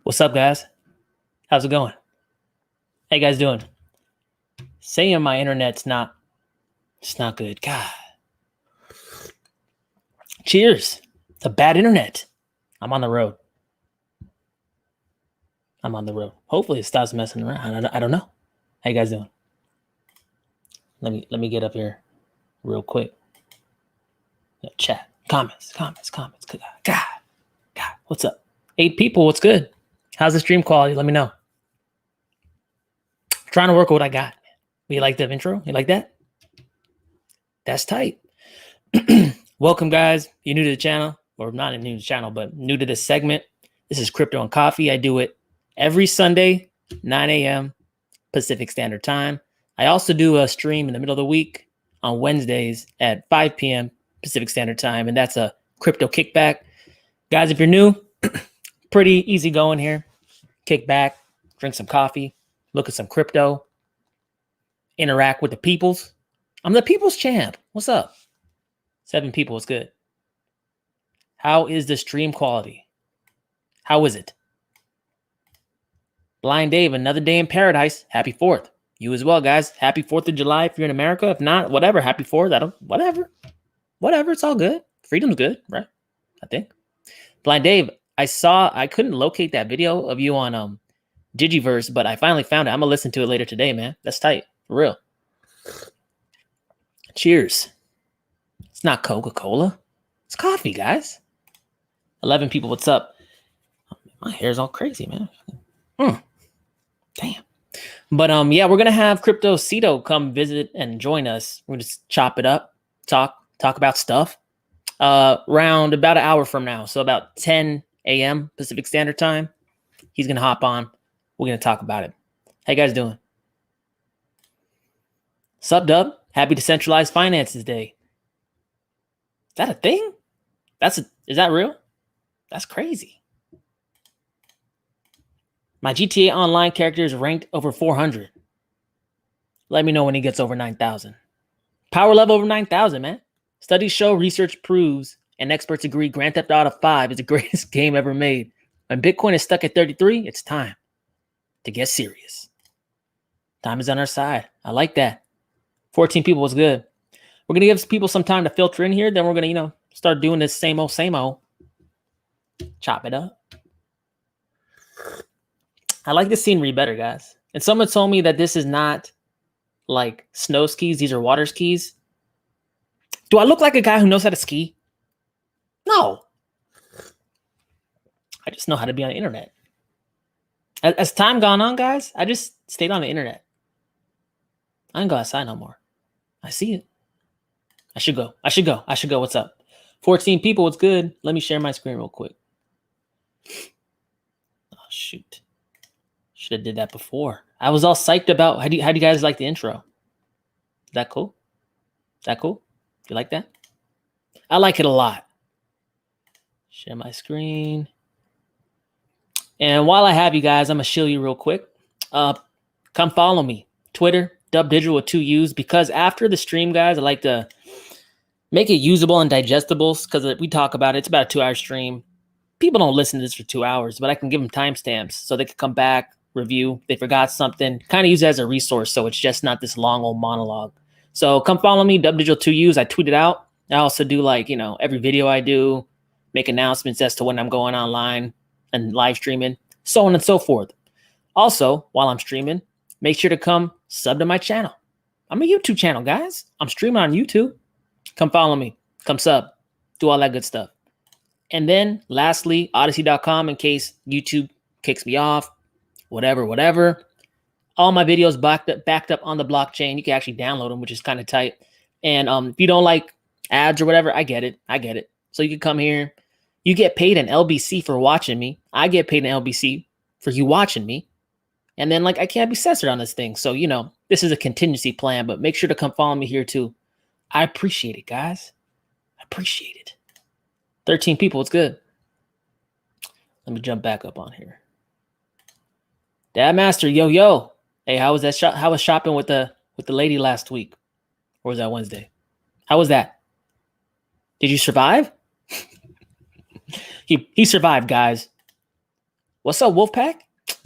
What's up, guys? How's it going? How you guys doing? Saying my internet's not good. God. Cheers. It's a bad internet. I'm on the road. Hopefully it stops messing around. I don't know. How you guys doing? Let me get up here real quick. Chat. Comments. God. What's up? 8 people. What's good? How's the stream quality? Let me know. Trying to work with what I got. You like the intro? You like that? That's tight. Welcome, guys. You're new to the channel, or not new to the channel, but new to this segment. This is Crypto and Coffee. I do it every Sunday, 9 a.m. Pacific Standard Time. I also do a stream in the middle of the week on Wednesdays at 5 p.m. Pacific Standard Time, and that's a crypto kickback. Guys, if you're new, pretty easy going here. Kick back, drink some coffee, look at some crypto, interact with the peoples. I'm the people's champ. What's up? 7 people. What's good? How is the stream quality? How is it? Blind Dave, another day in paradise. Happy 4th. You as well, guys. Happy 4th of July if you're in America. If not, whatever. Happy 4th. Whatever. It's all good. Freedom's good, right? I think. Blind Dave, I couldn't locate that video of you on Digiverse, but I finally found it. I'm going to listen to it later today, man. That's tight. For real. Cheers. It's not Coca-Cola. It's coffee, guys. 11 people. What's up? My hair's all crazy, man. Damn. But yeah, we're gonna have Cryptocito come visit and join us. We're just chop it up, talk about stuff. Around about an hour from now, so about 10 a.m. Pacific Standard Time. He's gonna hop on. We're gonna talk about it. How you guys doing? Sup, Dub? Happy Decentralized Finances Day. Is that a thing? Is that real? That's crazy. My GTA Online character is ranked over 400. Let me know when he gets over 9,000. Power level over 9,000, man. Studies show, research proves, and experts agree Grand Theft Auto 5 is the greatest game ever made. When Bitcoin is stuck at 33, it's time to get serious. Time is on our side. I like that. 14 people was good. We're going to give people some time to filter in here. Then we're going to, start doing this same old. Chop it up. I like the scenery better, guys. And someone told me that this is not like snow skis. These are water skis. Do I look like a guy who knows how to ski? No. I just know how to be on the internet. As time gone on, guys, I just stayed on the internet. I ain't go outside no more. I see it. I should go. What's up? 14 people. What's good? Let me share my screen real quick. Oh, shoot. Should have did that before. I was all psyched about how do you guys like the intro? Is that cool? You like that? I like it a lot. Share my screen. And while I have you guys, I'm going to show you real quick. Come follow me. Twitter, Dubdigital with 2 U's. Because after the stream, guys, I like to make it usable and digestible. Because we talk about it. It's about a 2-hour stream. People don't listen to this for 2 hours. But I can give them timestamps so they can come back, review. They forgot something. Kind of use it as a resource. So it's just not this long old monologue. So come follow me, Dubdigital 2 U's. I tweet it out. I also do every video I do, make announcements as to when I'm going online and live streaming, so on and so forth. Also, while I'm streaming, make sure to come sub to my channel. I'm a YouTube channel, guys. I'm streaming on YouTube. Come follow me. Come sub. Do all that good stuff. And then lastly, odyssey.com in case YouTube kicks me off, whatever. All my videos backed up on the blockchain. You can actually download them, which is kind of tight. And if you don't like ads or whatever, I get it. So you can come here. You get paid an LBC for watching me. I get paid an LBC for you watching me. And then I can't be censored on this thing. So, this is a contingency plan, but make sure to come follow me here too. I appreciate it, guys. I appreciate it. 13 people. It's good. Let me jump back up on here. Dad Master, yo. Hey, how was that? How was shopping with the lady last week? Or was that Wednesday? How was that? Did you survive? He survived, guys. What's up, Wolfpack?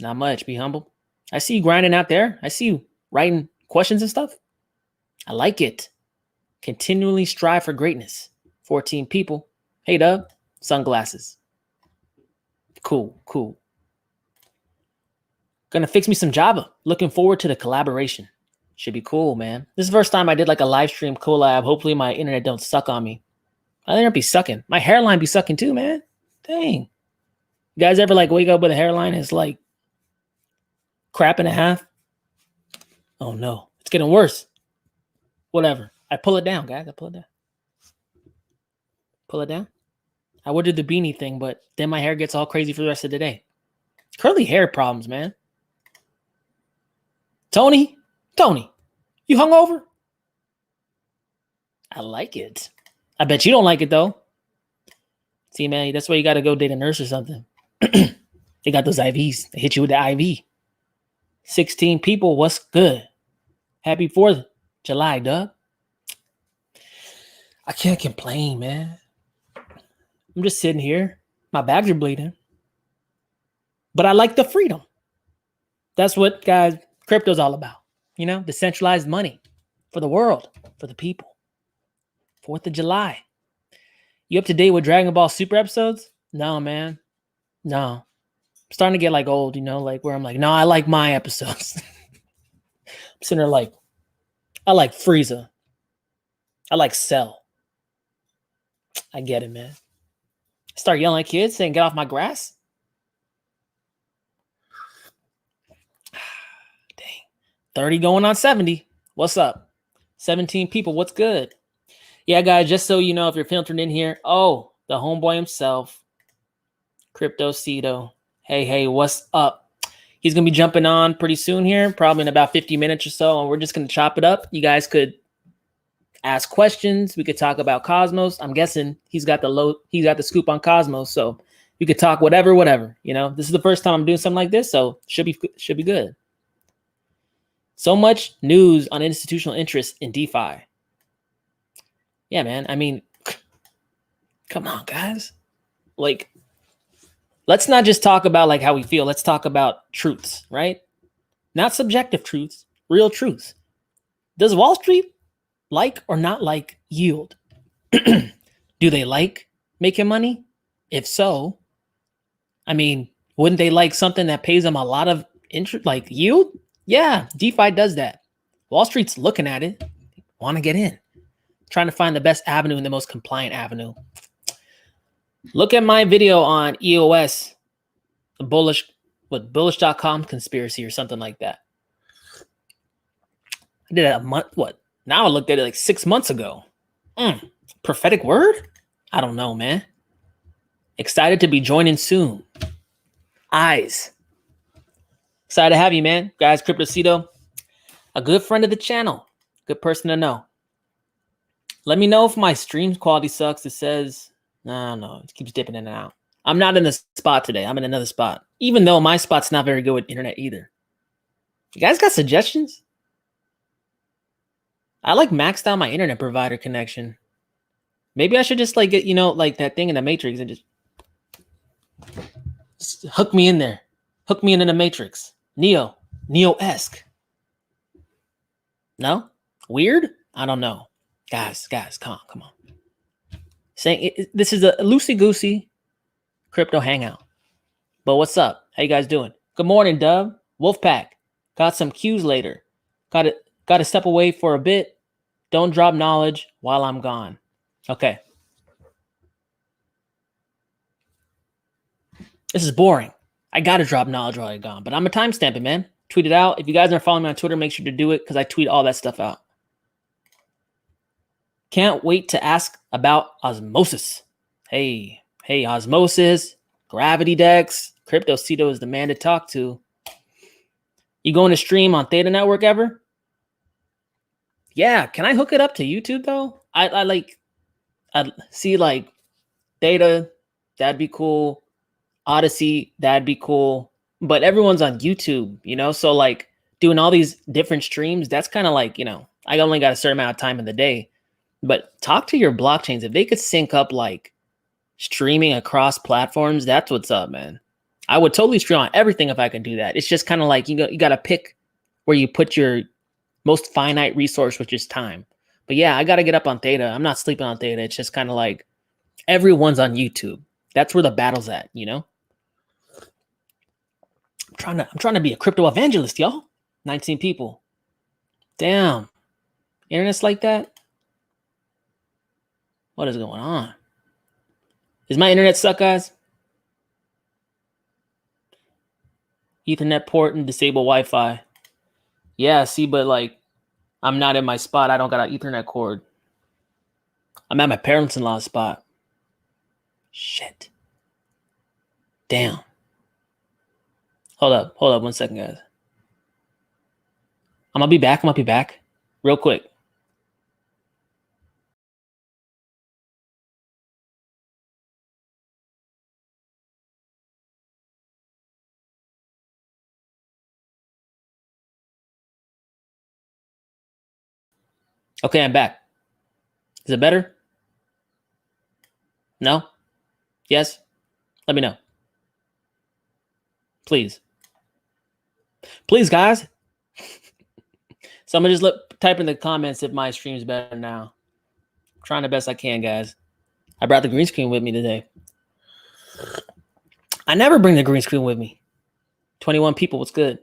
Not much. Be humble. I see you grinding out there. I see you writing questions and stuff. I like it. Continually strive for greatness. 14 people. Hey, Dub. Sunglasses. Cool, cool. Gonna fix me some Java. Looking forward to the collaboration. Should be cool, man. This is the first time I did like a live stream collab. Hopefully my internet don't suck on me. My internet be sucking. My hairline be sucking too, man. Dang. You guys ever like wake up with a hairline that's like crap and a half? Oh no, it's getting worse. Whatever. I pull it down, guys. I pull it down. Pull it down. I would do the beanie thing, but then my hair gets all crazy for the rest of the day. Curly hair problems, man. Tony, you hungover? I like it. I bet you don't like it though. See, man, that's why you got to go date a nurse or something. They got those IVs. They hit you with the IV. 16 people. What's good? Happy 4th of July, Doug. I can't complain, man. I'm just sitting here. My bags are bleeding. But I like the freedom. That's what, guys, crypto's all about. You know, decentralized money for the world, for the people. 4th of July. You up to date with Dragon Ball Super episodes? No, man. No. I'm starting to get like old, you know, like where I'm like, no, I like my episodes. I'm sitting there like, I like Frieza. I like Cell. I get it, man. Start yelling at kids saying, get off my grass. Dang. 30 going on 70. What's up? 17 people. What's good? Yeah, guys, just so you know, if you're filtering in here, oh, the homeboy himself, Cryptocito. Hey, what's up? He's going to be jumping on pretty soon here, probably in about 50 minutes or so, and we're just going to chop it up. You guys could ask questions. We could talk about Cosmos. I'm guessing he's got the scoop on Cosmos, so we could talk whatever. You know, this is the first time I'm doing something like this, so should be good. So much news on institutional interest in DeFi. Yeah, man. I mean, come on, guys. Like, let's not just talk about like how we feel. Let's talk about truths, right? Not subjective truths, real truths. Does Wall Street like or not like yield? Do they like making money? If so, I mean, wouldn't they like something that pays them a lot of interest, like yield? Yeah, DeFi does that. Wall Street's looking at it, want to get in, trying to find the best avenue and the most compliant avenue. Look at my video on EOS, the bullish.com conspiracy or something like that. I did it a month, now I looked at it like 6 months ago. Prophetic word? I don't know, man. Excited to be joining soon. Eyes. Excited to have you, man. Guys, Cryptocito, a good friend of the channel. Good person to know. Let me know if my stream quality sucks. It says, no, it keeps dipping in and out. I'm not in this spot today. I'm in another spot. Even though my spot's not very good with internet either. You guys got suggestions? I like maxed out my internet provider connection. Maybe I should just like get, you know, like that thing in the Matrix and just hook me in there. Hook me in the Matrix. Neo-esque. No? Weird? I don't know. Guys, come on. Saying this is a loosey-goosey crypto hangout. But what's up? How you guys doing? Good morning, Dub. Wolfpack. Got some cues later. Got to step away for a bit. Don't drop knowledge while I'm gone. Okay. This is boring. I got to drop knowledge while I'm gone. But I'm a timestamp it, man. Tweet it out. If you guys aren't following me on Twitter, make sure to do it because I tweet all that stuff out. Can't wait to ask about Osmosis. Hey, Osmosis, Gravity Dex, Cryptocito is the man to talk to. You going to stream on Theta Network ever? Yeah, can I hook it up to YouTube though? I see like Theta, that'd be cool. Odyssey, that'd be cool. But everyone's on YouTube, you know? So like doing all these different streams, that's kind of like, you know, I only got a certain amount of time in the day. But talk to your blockchains. If they could sync up like streaming across platforms, that's what's up, man. I would totally stream on everything if I could do that. It's just kind of like you got to pick where you put your most finite resource, which is time. But yeah, I got to get up on Theta. I'm not sleeping on Theta. It's just kind of like everyone's on YouTube. That's where the battle's at, you know? I'm trying to be a crypto evangelist, y'all. 19 people. Damn. Internet's like that? What is going on? Is my internet suck, guys? Ethernet port and disable Wi-Fi. Yeah, see, but like, I'm not in my spot. I don't got an Ethernet cord. I'm at my parents-in-law's spot. Shit. Damn. Hold up 1 second, guys. I'm gonna be back real quick. Okay, I'm back. Is it better? No? Yes? Let me know. Please. Please, guys. So I'm gonna just type in the comments if my stream's better now. I'm trying the best I can, guys. I brought the green screen with me today. I never bring the green screen with me. 21 people, what's good?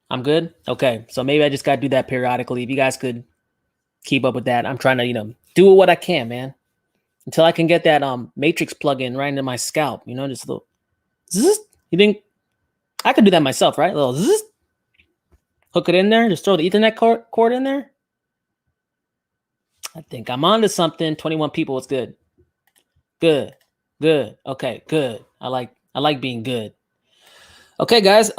I'm good? Okay, so maybe I just gotta do that periodically. If you guys could keep up with that. I'm trying to, do what I can, man. Until I can get that matrix plugin right into my scalp, just a little zzz. You think I could do that myself, right? A little zzz. Hook it in there, just throw the Ethernet cord in there. I think I'm onto something. 21 people, what's good? Good. Okay, good. I like being good. Okay, guys.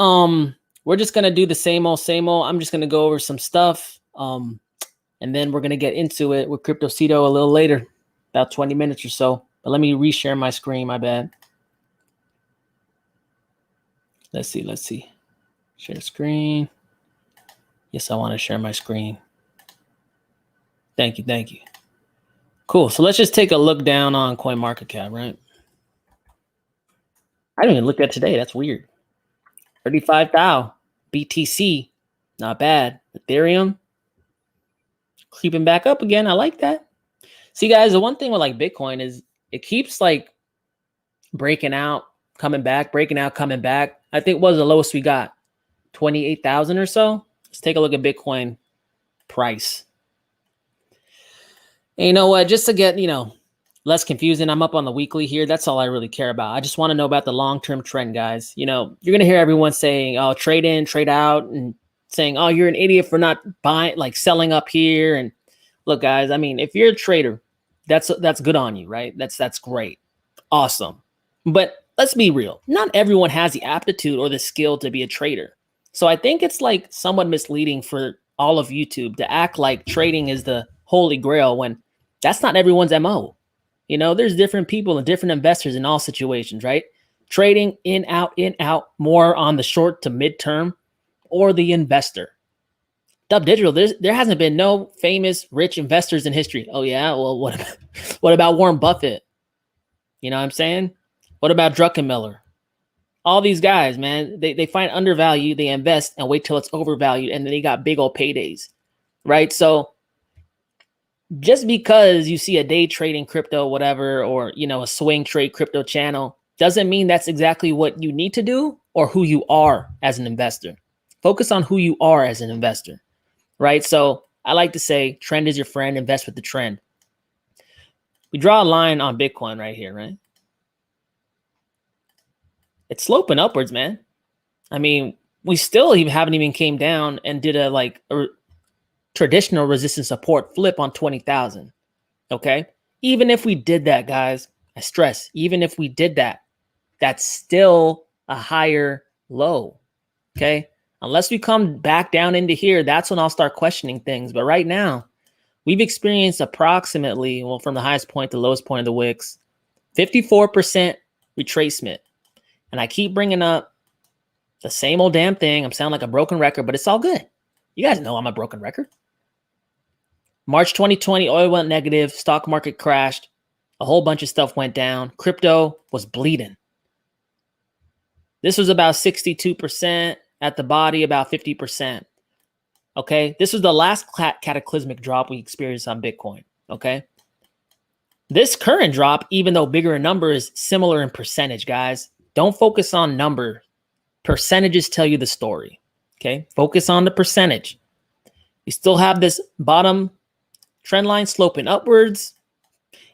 We're just gonna do the same old. I'm just gonna go over some stuff. And then we're gonna get into it with Cryptocito a little later, about 20 minutes or so. But let me reshare my screen, my bad. Let's see. Share screen. Yes, I want to share my screen. Thank you. Cool. So let's just take a look down on CoinMarketCap, right? I didn't even look at today. That's weird. 35,000. BTC, not bad. Ethereum, creeping back up again. I like that. See, guys, the one thing with like Bitcoin is it keeps like breaking out, coming back, breaking out, coming back. I think what was the lowest we got? 28,000 or so. Let's take a look at Bitcoin price. And you know what? Just to get, less confusing, I'm up on the weekly here. That's all I really care about. I just want to know about the long-term trend, guys. You're going to hear everyone saying, oh, trade in, trade out, and saying, oh, you're an idiot for not buying, like selling up here. And look, guys, I mean, if you're a trader, that's good on you, right? That's great. Awesome. But let's be real. Not everyone has the aptitude or the skill to be a trader. So I think it's like somewhat misleading for all of YouTube to act like trading is the holy grail when that's not everyone's MO. There's different people and different investors in all situations, right? Trading in, out, more on the short to midterm or the investor. Dubdigital, there hasn't been no famous rich investors in history. Oh, yeah? Well, what about Warren Buffett? You know what I'm saying? What about Druckenmiller? All these guys, man, they find undervalued, they invest and wait till it's overvalued, and then they got big old paydays, right? So just because you see a day trading crypto, whatever, or, a swing trade crypto channel doesn't mean that's exactly what you need to do or who you are as an investor. Focus on who you are as an investor, right? So I like to say trend is your friend, invest with the trend. We draw a line on Bitcoin right here, right? It's sloping upwards, man. I mean, we still haven't even came down and did a traditional resistance support flip on 20,000. Okay. Even if we did that, guys, I stress, even if we did that, that's still a higher low. Okay. Unless we come back down into here, that's when I'll start questioning things. But right now, we've experienced approximately, well, from the highest point to the lowest point of the wicks, 54% retracement. And I keep bringing up the same old damn thing. I'm sounding like a broken record, but it's all good. You guys know I'm a broken record. March 2020, oil went negative. Stock market crashed. A whole bunch of stuff went down. Crypto was bleeding. This was about 62%. At the body, about 50%. Okay, this was the last cataclysmic drop we experienced on Bitcoin. Okay, this current drop, even though bigger in number, is similar in percentage, guys. Don't focus on number. Percentages tell you the story. Okay, focus on the percentage. You still have this bottom trend line sloping upwards.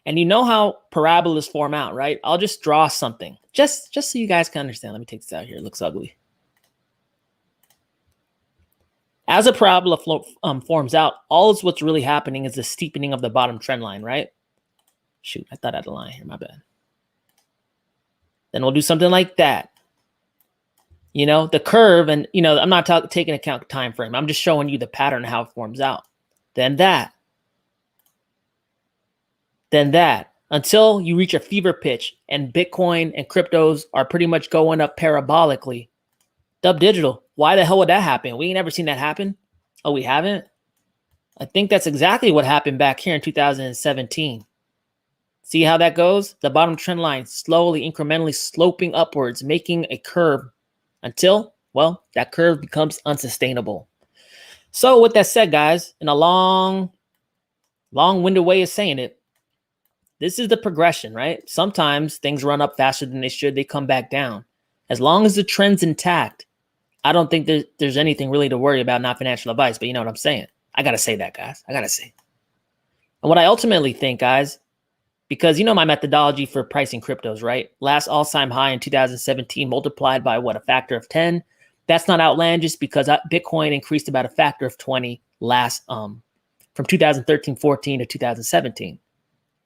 And you know how parabolas form out, right? I'll just draw something just so you guys can understand. Let me take this out here. It looks ugly. As a parabola forms out, all is what's really happening is the steepening of the bottom trend line, right? Shoot, I thought I had a line here. My bad. Then we'll do something like that. You know, the curve, and, you know, I'm not taking account time frame. I'm just showing you the pattern of how it forms out. Then that. Then that. Until you reach a fever pitch and Bitcoin and cryptos are pretty much going up parabolically. Dubdigital, why the hell would that happen? We ain't never seen that happen. Oh, we haven't? I think that's exactly what happened back here in 2017. See how that goes? The bottom trend line slowly, incrementally sloping upwards, making a curve until, well, that curve becomes unsustainable. So with that said, guys, in a long-winded way of saying it, this is the progression, right? Sometimes things run up faster than they should. They come back down. As long as the trend's intact, I don't think there's anything really to worry about, not financial advice, but you know what I'm saying. I got to say that, guys. I got to say. And what I ultimately think, guys, because you know my methodology for pricing cryptos, right? Last all-time high in 2017 multiplied by what, a factor of 10? That's not outlandish because Bitcoin increased about a factor of 20 last from 2013-14 to 2017,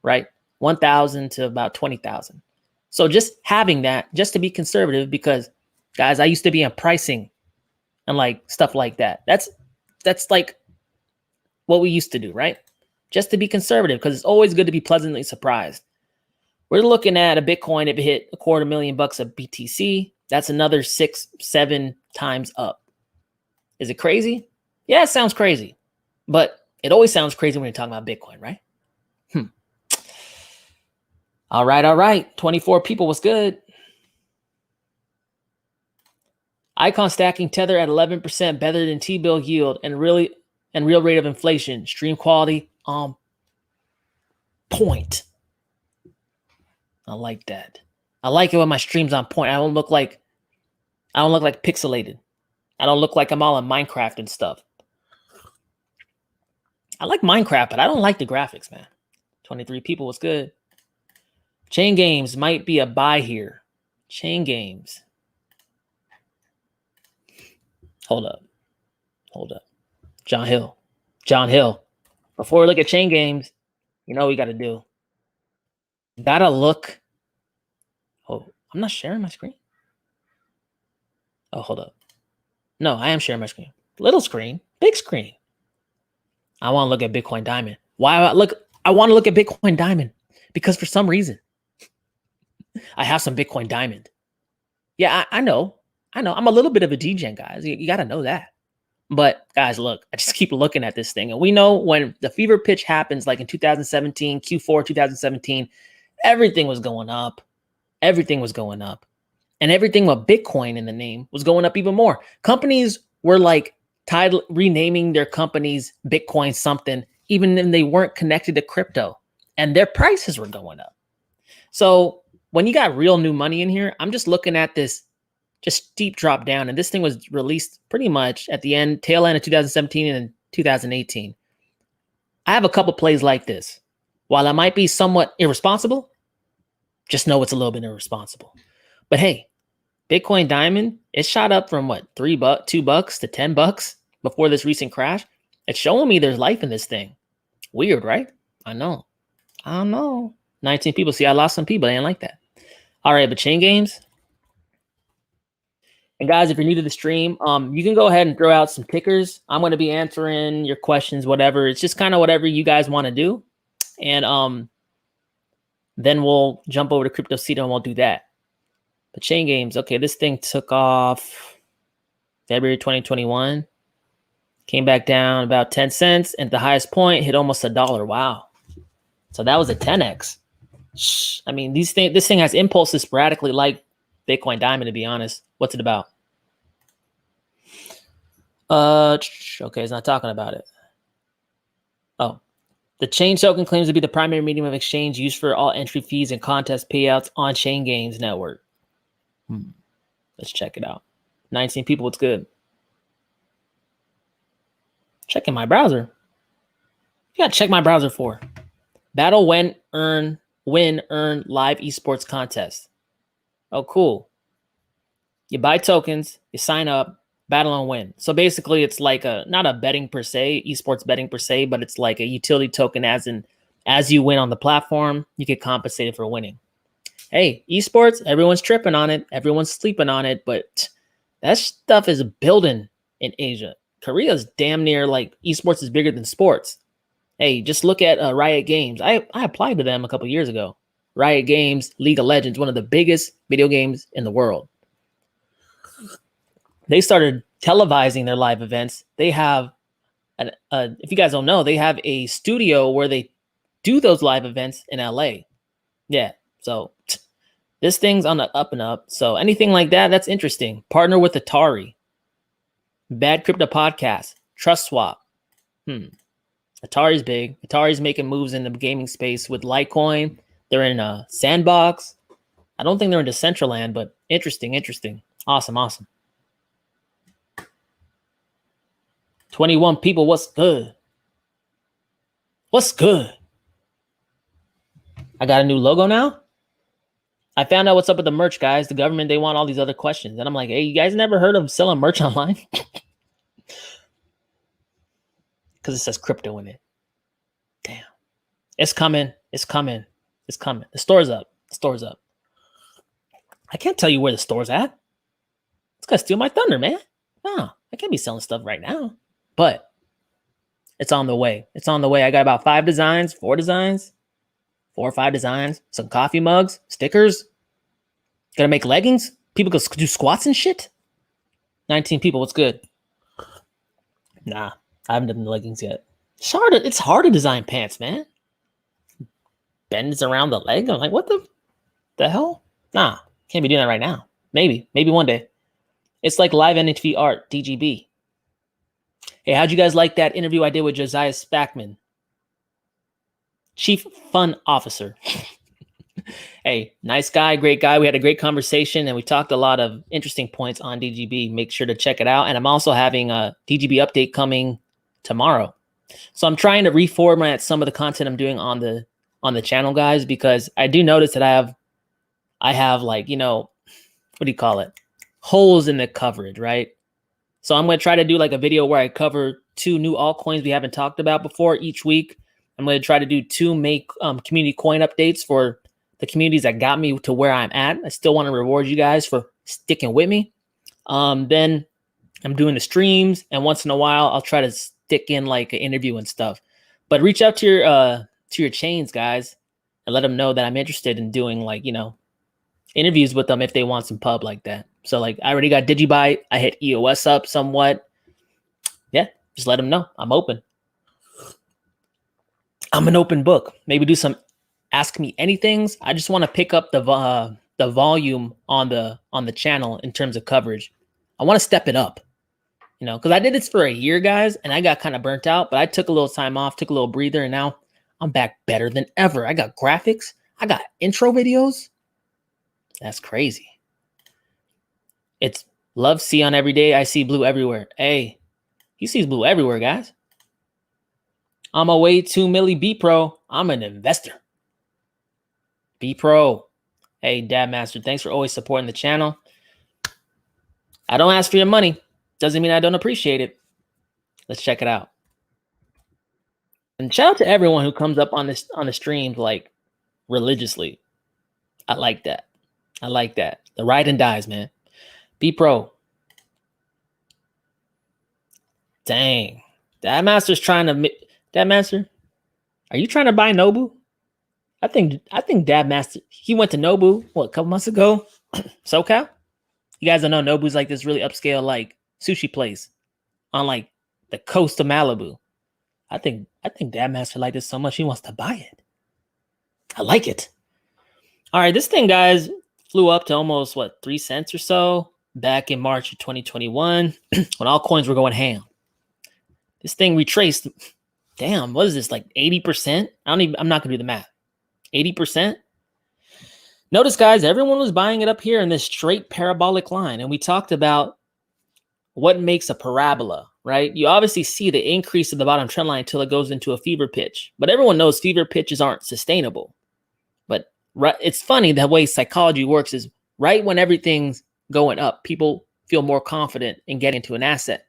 right? 1,000 to about 20,000. So just having that, just to be conservative, because guys, I used to be in pricing and like stuff like that. That's like what we used to do, right? Just to be conservative, because it's always good to be pleasantly surprised. We're looking at a Bitcoin, if it hit $250,000 of BTC, that's another 6-7 times up. Is it crazy? Yeah, it sounds crazy, but it always sounds crazy when you're talking about Bitcoin, right? All right. 24 people, what's good? Icon stacking tether at 11% better than T-bill yield and real rate of inflation. Stream quality on point. I like that. I like it when my stream's on point. I don't look like pixelated. I don't look like I'm all in Minecraft and stuff. I like Minecraft, but I don't like the graphics, man. 23 people, what's good? Chain games might be a buy here. Chain games. Hold up. John Hill. Before we look at chain games, you know what we got to do? Gotta look. Oh, I'm not sharing my screen. Oh, hold up. No, I am sharing my screen. Little screen, big screen. I want to look at Bitcoin Diamond. Why? I want to look at Bitcoin Diamond because for some reason, I have some Bitcoin Diamond. Yeah, I know. I'm a little bit of a degen, guys. You got to know that. But guys, look, I just keep looking at this thing. And we know when the fever pitch happens, like in 2017, Q4 2017, everything was going up. Everything was going up. And everything with Bitcoin in the name was going up even more. Companies were like renaming their companies Bitcoin something, even when they weren't connected to crypto. And their prices were going up. So when you got real new money in here, I'm just looking at this just steep drop down. And this thing was released pretty much at the tail end of 2017 and 2018. I have a couple plays like this. While I might be somewhat irresponsible, just know it's a little bit irresponsible. But hey, Bitcoin Diamond, it shot up from what, $2 to $10 before this recent crash. It's showing me there's life in this thing. Weird, right? I know. 19 people. See, I lost some people. They didn't like that. All right, but chain games. And guys, if you're new to the stream, you can go ahead and throw out some tickers. I'm going to be answering your questions, whatever. It's just kind of whatever you guys want to do. And then we'll jump over to Cryptocito and we'll do that. But chain games, okay, this thing took off February 2021. Came back down about 10 cents. And at the highest point, hit almost $1. Wow. So that was a 10x. I mean, this thing has impulses sporadically, like Bitcoin Diamond. To be honest, what's it about? Okay, it's not talking about it. Oh, the chain token claims to be the primary medium of exchange used for all entry fees and contest payouts on Chain Games network. Let's check it out. 19 people. What's good? Checking my browser. You gotta check my browser for battle, win, earn live esports contest. Oh, cool. You buy tokens, you sign up, battle and win. So basically, it's like not a betting per se, esports betting per se, but it's like a utility token, as you win on the platform, you get compensated for winning. Hey, esports, everyone's tripping on it, everyone's sleeping on it, but that stuff is building in Asia. Korea's damn near like esports is bigger than sports. Hey, just look at Riot Games. I applied to them a couple years ago. Riot Games, League of Legends, one of the biggest video games in the world. They started televising their live events. They have, if you guys don't know, they have a studio where they do those live events in LA. Yeah, so this thing's on the up and up. So anything like that, that's interesting. Partner with Atari. Bad Crypto Podcast. Trust Swap. Atari's big. Atari's making moves in the gaming space with Litecoin. They're in a Sandbox. I don't think they're in Decentraland, but interesting. Awesome. 21 people. What's good? I got a new logo now. I found out what's up with the merch, guys. The government, they want all these other questions. And I'm like, hey, you guys never heard of selling merch online? Because it says crypto in it. Damn. It's coming. The store's up. I can't tell you where the store's at. It's going to steal my thunder, man. No, I can't be selling stuff right now. But it's on the way. I got about 4 or 5 designs, some coffee mugs, stickers. Gonna make leggings. People go do squats and shit. 19 people. What's good? Nah, I haven't done the leggings yet. It's hard to design pants, man. Bends around the leg. I'm like, what the hell? Nah, can't be doing that right now. Maybe one day. It's like live NFT art, DGB. Hey, how'd you guys like that interview I did with Josiah Spackman? Chief Fun Officer. Hey, nice guy, great guy. We had a great conversation and we talked a lot of interesting points on DGB. Make sure to check it out. And I'm also having a DGB update coming tomorrow. So I'm trying to reformat some of the content I'm doing on the channel, guys, because I do notice that I have like, what do you call it? Holes in the coverage, right? So I'm going to try to do like a video where I cover 2 new altcoins we haven't talked about before each week. I'm going to try to do 2 community coin updates for the communities that got me to where I'm at. I still want to reward you guys for sticking with me. Then I'm doing the streams, and once in a while, I'll try to stick in like an interview and stuff. But reach out to your chains, guys, and let them know that I'm interested in doing like, interviews with them if they want some pub like that. So like I already got Digibyte. I hit EOS up somewhat. Yeah, just let them know. I'm open. I'm an open book. Maybe do some ask me anythings. I just want to pick up the volume on the channel in terms of coverage. I want to step it up, because I did this for a year, guys, and I got kind of burnt out, but I took a little time off, took a little breather, and now I'm back better than ever. I got graphics. I got intro videos. That's crazy. It's love Sion every day. I see blue everywhere. Hey, he sees blue everywhere, guys. I'm away 2 milli BEPRO. I'm an investor. BEPRO. Hey, Dad Master, thanks for always supporting the channel. I don't ask for your money. Doesn't mean I don't appreciate it. Let's check it out. And shout out to everyone who comes up on the streams like religiously. I like that. The ride and dies, man. BEPRO. Dang. Dad Master's trying to. Dad Master, are you trying to buy Nobu? I think Dad Master, he went to Nobu, a couple months ago? SoCal? You guys don't know Nobu's like this really upscale like sushi place on like the coast of Malibu. I think Dad Master liked it so much he wants to buy it. I like it. All right, this thing, guys, flew up to almost, what, 3 cents or so back in March of 2021 when all coins were going ham. This thing retraced, damn, what is this, like 80%? I'm not going to do the math. 80%? Notice, guys, everyone was buying it up here in this straight parabolic line, and we talked about what makes a parabola, right? You obviously see the increase of the bottom trend line until it goes into a fever pitch, but everyone knows fever pitches aren't sustainable. But it's funny the way psychology works is right when everything's going up, people feel more confident in getting into an asset.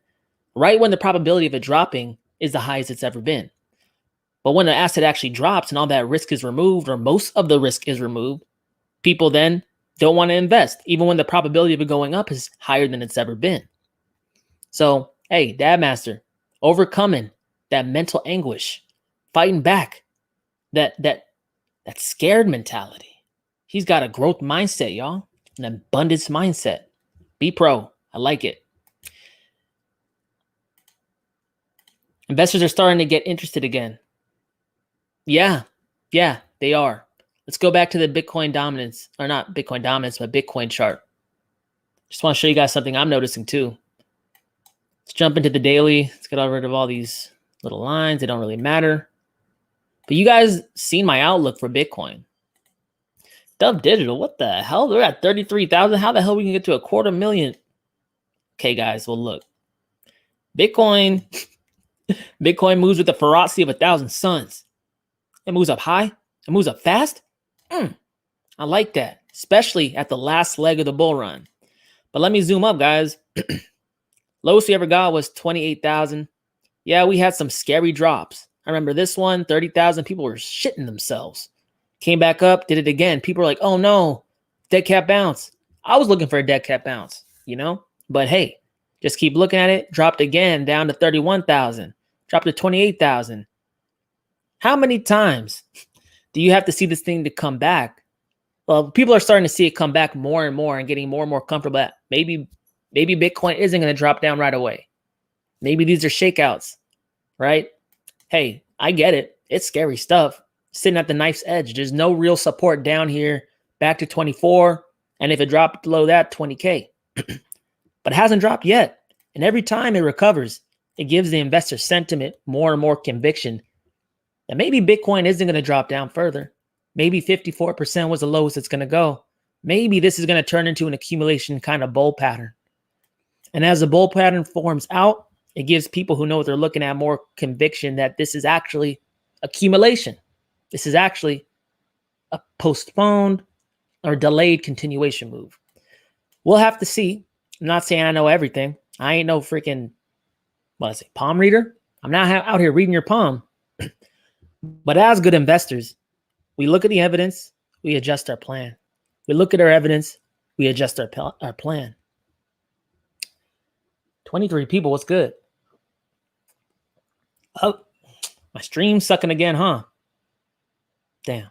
Right when the probability of it dropping is the highest it's ever been. But when the asset actually drops and all that risk is removed, or most of the risk is removed, people then don't want to invest, even when the probability of it going up is higher than it's ever been. So, hey, Dad Master, overcoming that mental anguish, fighting back that scared mentality. He's got a growth mindset, y'all, an abundance mindset. BEPRO, I like it. Investors are starting to get interested again. Yeah, they are. Let's go back to the Bitcoin dominance, or not Bitcoin dominance, but Bitcoin chart. Just want to show you guys something I'm noticing too. Let's jump into the daily. Let's get rid of all these little lines. They don't really matter. But you guys seen my outlook for Bitcoin. Dubdigital, what the hell? They're at 33,000. How the hell we can get to 250,000? Okay, guys, well, look. Bitcoin moves with the ferocity of 1,000 suns. It moves up high. It moves up fast. I like that, especially at the last leg of the bull run. But let me zoom up, guys. Lowest we ever got was 28,000. Yeah, we had some scary drops. I remember this one, 30,000. People were shitting themselves. Came back up, did it again. People were like, oh no, dead cat bounce. I was looking for a dead cat bounce, you know? But hey, just keep looking at it. Dropped again down to 31,000. Dropped to 28,000. How many times do you have to see this thing to come back? Well, people are starting to see it come back more and more and getting more and more comfortable that maybe Bitcoin isn't going to drop down right away. Maybe these are shakeouts, right? Hey, I get it. It's scary stuff. Sitting at the knife's edge. There's no real support down here back to 24. And if it dropped below that, 20K. But it hasn't dropped yet. And every time it recovers, it gives the investor sentiment more and more conviction that maybe Bitcoin isn't going to drop down further. Maybe 54% was the lowest it's going to go. Maybe this is going to turn into an accumulation kind of bull pattern. And as the bull pattern forms out, it gives people who know what they're looking at more conviction that this is actually accumulation. This is actually a postponed or delayed continuation move. We'll have to see. I'm not saying I know everything. I ain't no freaking, palm reader. I'm not out here reading your palm. But as good investors, we look at the evidence, we adjust our plan. We look at our evidence, we adjust our plan. 23 people, what's good? Oh, my stream's sucking again, huh? Damn.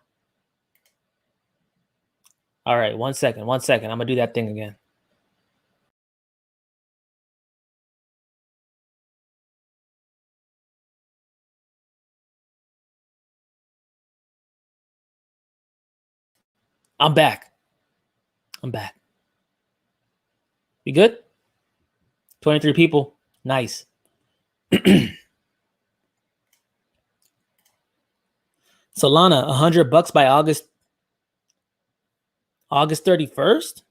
All right, 1 second. I'm going to do that thing again. I'm back. You good? 23 people. Nice. Solana, $100 by August 31st.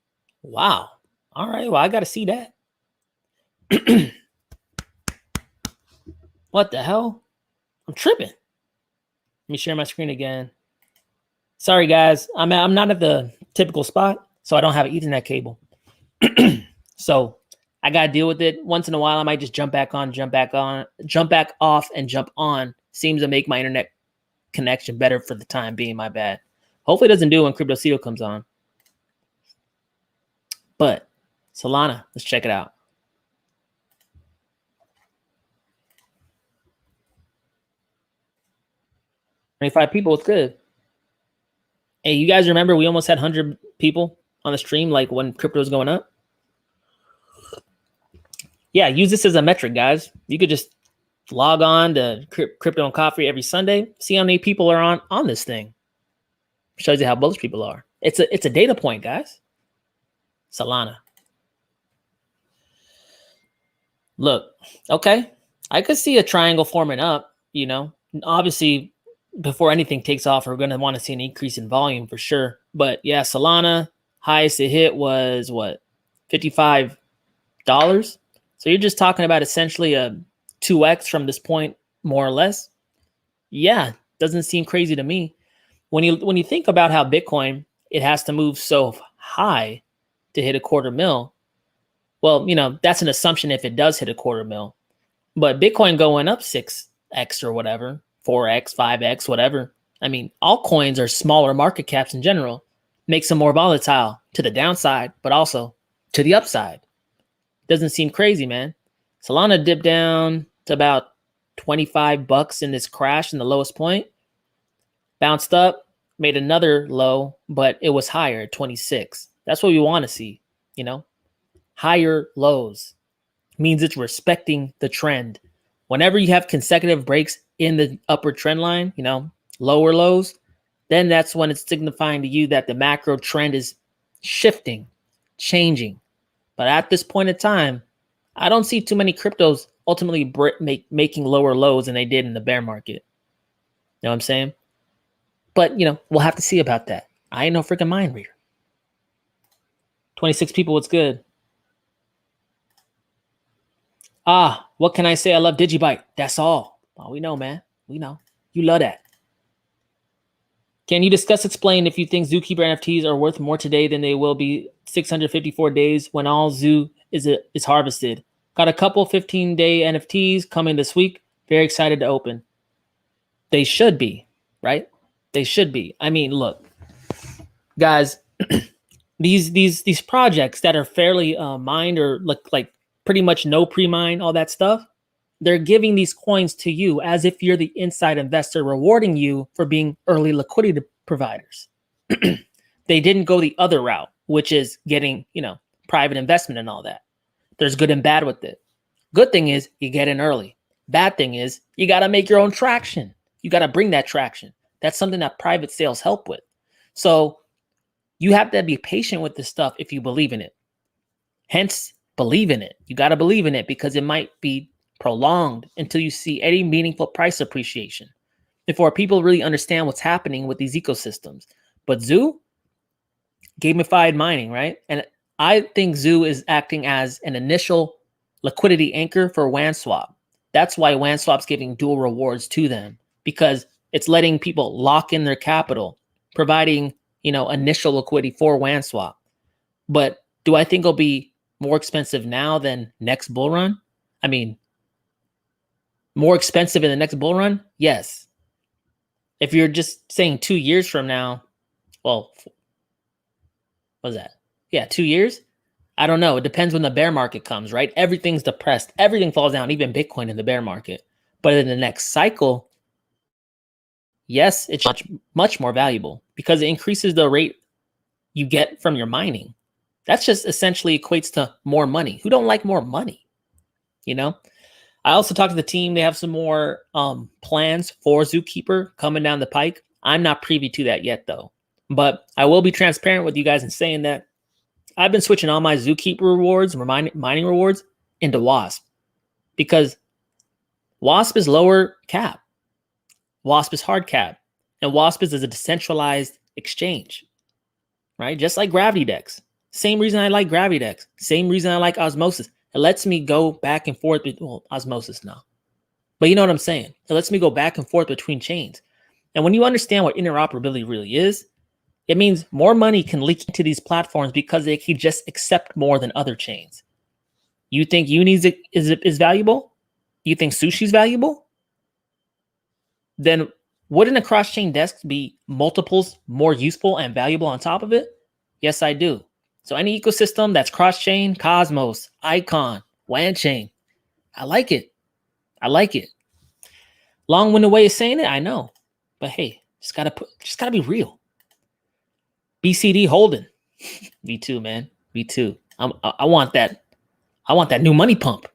Wow. All right. Well, I got to see that. What the hell? I'm tripping. Let me share my screen again. Sorry, guys. I'm not at the typical spot, so I don't have an Ethernet cable. So I got to deal with it. Once in a while, I might just jump back off, and jump on. Seems to make my internet connection better for the time being. My bad. Hopefully it doesn't do when Cryptocito comes on. But Solana, let's check it out. $25 people, it's good. Hey, you guys remember we almost had 100 people on the stream like when crypto was going up? Yeah, use this as a metric, guys. You could just log on to Crypto and Coffee every Sunday. See how many people are on this thing. Shows you how bullish people are. It's a data point, guys. Solana. Look, okay. I could see a triangle forming up, you know. Obviously, before anything takes off, we're going to want to see an increase in volume for sure. But yeah, Solana, highest it hit was what? $55. So you're just talking about essentially a 2x from this point, more or less. Yeah, doesn't seem crazy to me. When you think about how Bitcoin, it has to move so high to hit a quarter mil. Well, you know, that's an assumption if it does hit a quarter mil. But Bitcoin going up 6x or whatever, 4x, 5x, whatever. I mean, altcoins are smaller market caps in general, makes them more volatile to the downside, but also to the upside. Doesn't seem crazy, man. Solana dipped down to about $25 in this crash in the lowest point. Bounced up, made another low, but it was higher at 26. That's what we want to see, you know? Higher lows means it's respecting the trend. Whenever you have consecutive breaks in the upward trend line, you know, lower lows, then that's when it's signifying to you that the macro trend is shifting, changing. But at this point in time, I don't see too many cryptos ultimately making lower lows than they did in the bear market. You know what I'm saying? But, you know, we'll have to see about that. I ain't no freaking mind reader. 26 people, what's good? What can I say? I love Digibyte. That's all. Oh, we know, man. We know. You love that. Can you explain if you think Zookeeper NFTs are worth more today than they will be 654 days when all Zoo is harvested? Got a couple 15-day NFTs coming this week. Very excited to open. They should be, right? They should be. I mean, look, guys, these projects that are fairly mined or look like pretty much no pre-mine, all that stuff, they're giving these coins to you as if you're the inside investor, rewarding you for being early liquidity providers. They didn't go the other route, which is getting, you know, private investment and all that. There's good and bad with it. Good thing is you get in early. Bad thing is you got to make your own traction. You got to bring that traction. That's something that private sales help with. So you have to be patient with this stuff if you believe in it. Hence, believe in it. You got to believe in it because it might be prolonged until you see any meaningful price appreciation before people really understand what's happening with these ecosystems. But Zoo, gamified mining, right? And I think Zoo is acting as an initial liquidity anchor for WANSwap. That's why WANSwap's giving dual rewards to them, because it's letting people lock in their capital, providing, you know, initial liquidity for WANSwap. But do I think it'll be more expensive now than next bull run? I mean, more expensive in the next bull run? Yes. If you're just saying 2 years from now, well, what was that? Yeah, 2 years? I don't know. It depends when the bear market comes, right? Everything's depressed. Everything falls down, even Bitcoin in the bear market. But in the next cycle, yes, it's much more valuable because it increases the rate you get from your mining. That's just essentially equates to more money. Who don't like more money? You know? I also talked to the team. They have some more plans for Zookeeper coming down the pike. I'm not privy to that yet, though. But I will be transparent with you guys in saying that I've been switching all my Zookeeper rewards, mining rewards, into WASP. Because WASP is lower cap. WASP is hard cap. And WASP is a decentralized exchange. Right? Just like Gravity Dex. Same reason I like Gravity Dex. Same reason I like Osmosis. It lets me go back and forth. Well, Osmosis, no. But you know what I'm saying? It lets me go back and forth between chains. And when you understand what interoperability really is, it means more money can leak into these platforms because they can just accept more than other chains. You think Uni's is valuable? You think Sushi's valuable? Then wouldn't a cross-chain desk be multiples more useful and valuable on top of it? Yes, I do. So any ecosystem that's cross-chain, Cosmos, Icon, WANchain, I like it. I like it. Long-winded way of saying it, I know. But hey, just gotta be real. BCD holding. Me too, man. Me too. I want that. I want that new money pump.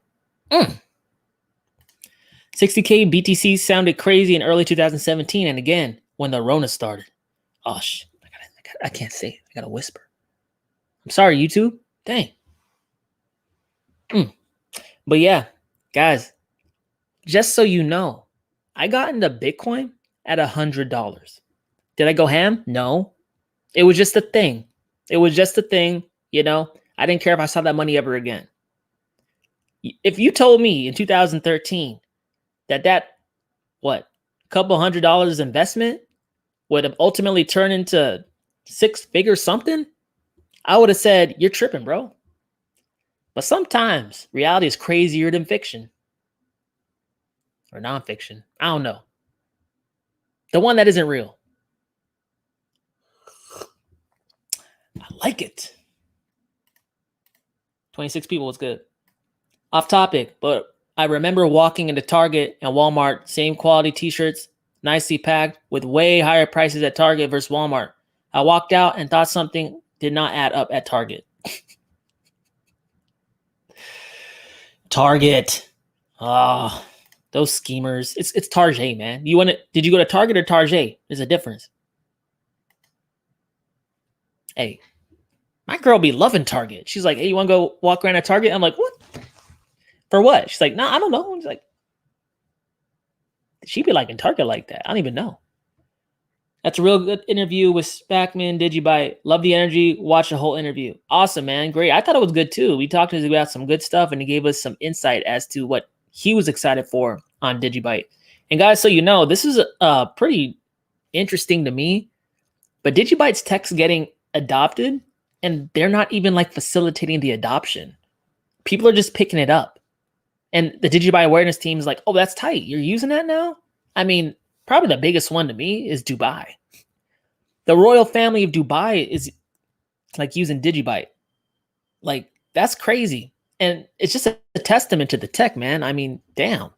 60K BTC sounded crazy in early 2017, and again when the Rona started. Oh, I can't say it. I gotta whisper. I'm sorry, YouTube. Dang. But yeah, guys, just so you know, I got into Bitcoin at $100. Did I go ham? No. It was just a thing. It was just a thing, you know. I didn't care if I saw that money ever again. If you told me in 2013 that what, couple $100 investment would have ultimately turned into 6-figure something, I would have said, you're tripping, bro. But sometimes reality is crazier than fiction. Or nonfiction. I don't know. The one that isn't real. I like it. 26 people was good. Off topic, but I remember walking into Target and Walmart, same quality t-shirts, nicely packed, with way higher prices at Target versus Walmart. I walked out and thought something did not add up at Target. Target. Oh, those schemers. It's Target, man. Did you go to Target or Target? There's a difference. Hey, my girl be loving Target. She's like, hey, you want to go walk around at Target? I'm like, what? For what? She's like, no, I don't know. She's like, she be liking Target like that. I don't even know. That's a real good interview with Spackman, Digibyte. Love the energy. Watch the whole interview. Awesome, man. Great. I thought it was good too. We talked about some good stuff and he gave us some insight as to what he was excited for on Digibyte. And guys, so you know, this is pretty interesting to me, but Digibyte's tech's getting adopted and they're not even like facilitating the adoption. People are just picking it up. And the Digibyte awareness team is like, oh, that's tight. You're using that now? I mean, probably the biggest one to me is Dubai. The royal family of Dubai is like using Digibyte. Like, that's crazy. And it's just a testament to the tech, man. I mean, damn.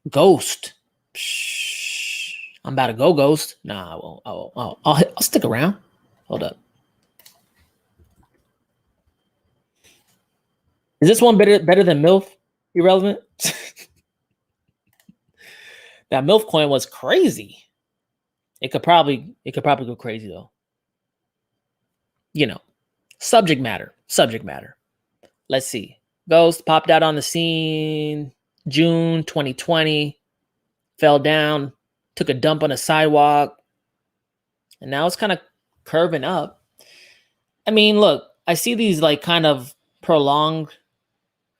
Ghost. Psh, I'm about to go Ghost. Nah, I won't. I'll stick around. Hold up. Is this one better than MILF? Irrelevant? That MILF coin was crazy. It could probably go crazy though. You know, subject matter. Let's see. Ghost popped out on the scene June 2020, fell down, took a dump on a sidewalk, and now it's kind of curving up. I mean, look, I see these like kind of prolonged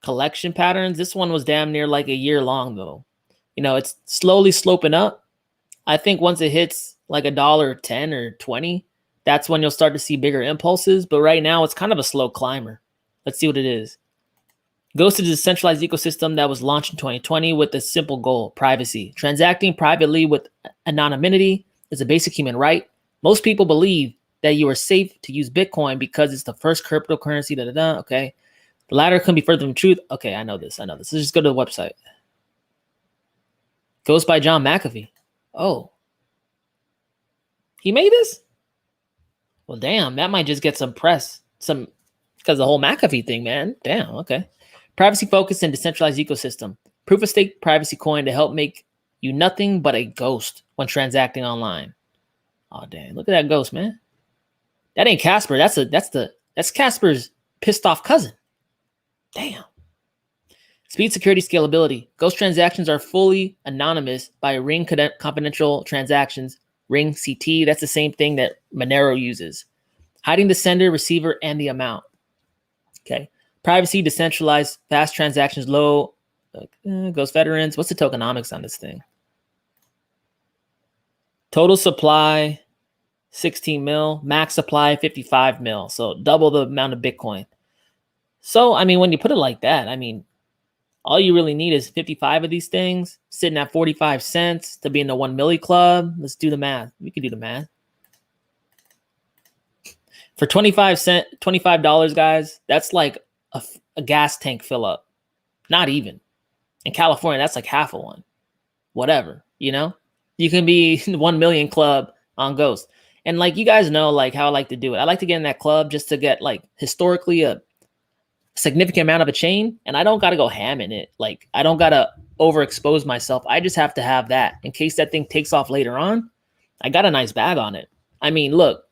collection patterns. This one was damn near like a year long though. You know, it's slowly sloping up. I think once it hits like $1.10 or 20, that's when you'll start to see bigger impulses. But right now it's kind of a slow climber. Let's see what it is. Ghost is a centralized ecosystem that was launched in 2020 with a simple goal: privacy. Transacting privately with anonymity is a basic human right. Most people believe that you are safe to use Bitcoin because it's the first cryptocurrency. Okay. The latter couldn't be further from the truth. Okay, I know this. Let's just go to the website. Ghost by John McAfee. Oh. He made this? Well, damn, that might just get some press. Because the whole McAfee thing, man. Damn, okay. Privacy-focused and decentralized ecosystem. Proof-of-stake privacy coin to help make you nothing but a ghost when transacting online. Oh, damn. Look at that ghost, man. That ain't Casper. That's Casper's pissed off cousin. Damn. Speed, security, scalability. Ghost transactions are fully anonymous by ring confidential transactions. Ring CT, that's the same thing that Monero uses. Hiding the sender, receiver, and the amount. Okay. Privacy, decentralized, fast transactions, low. Ghost veterans. What's the tokenomics on this thing? Total supply, 16 mil. Max supply, 55 mil. So double the amount of Bitcoin. So, I mean, when you put it like that, I mean, all you really need is 55 of these things sitting at 45 cents to be in the 1 milli club. Let's do the math. We can do the math. For $25, guys, that's like a gas tank fill up. Not even. In California, that's like half of one. Whatever, you know? You can be in the 1 million club on Ghost. And like you guys know, like how I like to do it. I like to get in that club just to get like historically a significant amount of a chain, and I don't got to go ham in it. Like, I don't got to overexpose myself. I just have to have that in case that thing takes off later on. I got a nice bag on it. I mean, look,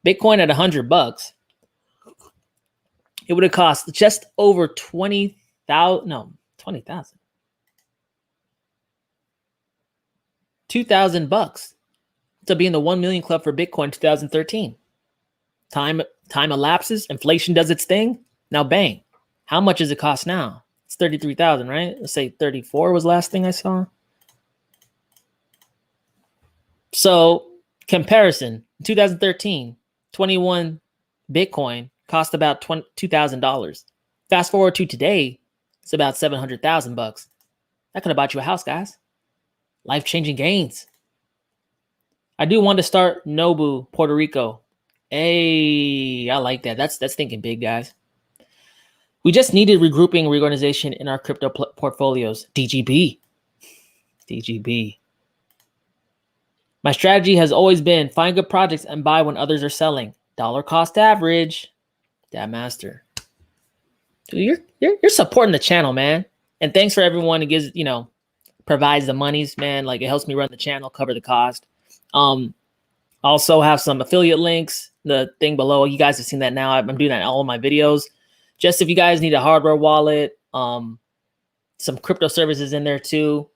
Bitcoin at $100, it would have cost just over 20,000. No, 20,000. $2,000 to be in the 1 million club for Bitcoin 2013. Time elapses, inflation does its thing. Now, bang. How much does it cost now? It's 33,000, right? Let's say 34 was the last thing I saw. So, comparison, 2013, 21 Bitcoin cost about $2,000. Fast forward to today, it's about $700,000. That could have bought you a house, guys. Life-changing gains. I do want to start Nobu, Puerto Rico. Hey, I like that. That's thinking big, guys. We just needed regrouping, reorganization in our crypto portfolios. DGB. My strategy has always been find good projects and buy when others are selling. Dollar cost average. Dad Master. Dude, you're supporting the channel, man. And thanks for everyone who gives, provides the monies, man. Like, it helps me run the channel, cover the cost. Also have some affiliate links, the thing below. You guys have seen that now. I'm doing that in all of my videos. Just if you guys need a hardware wallet, some crypto services in there too.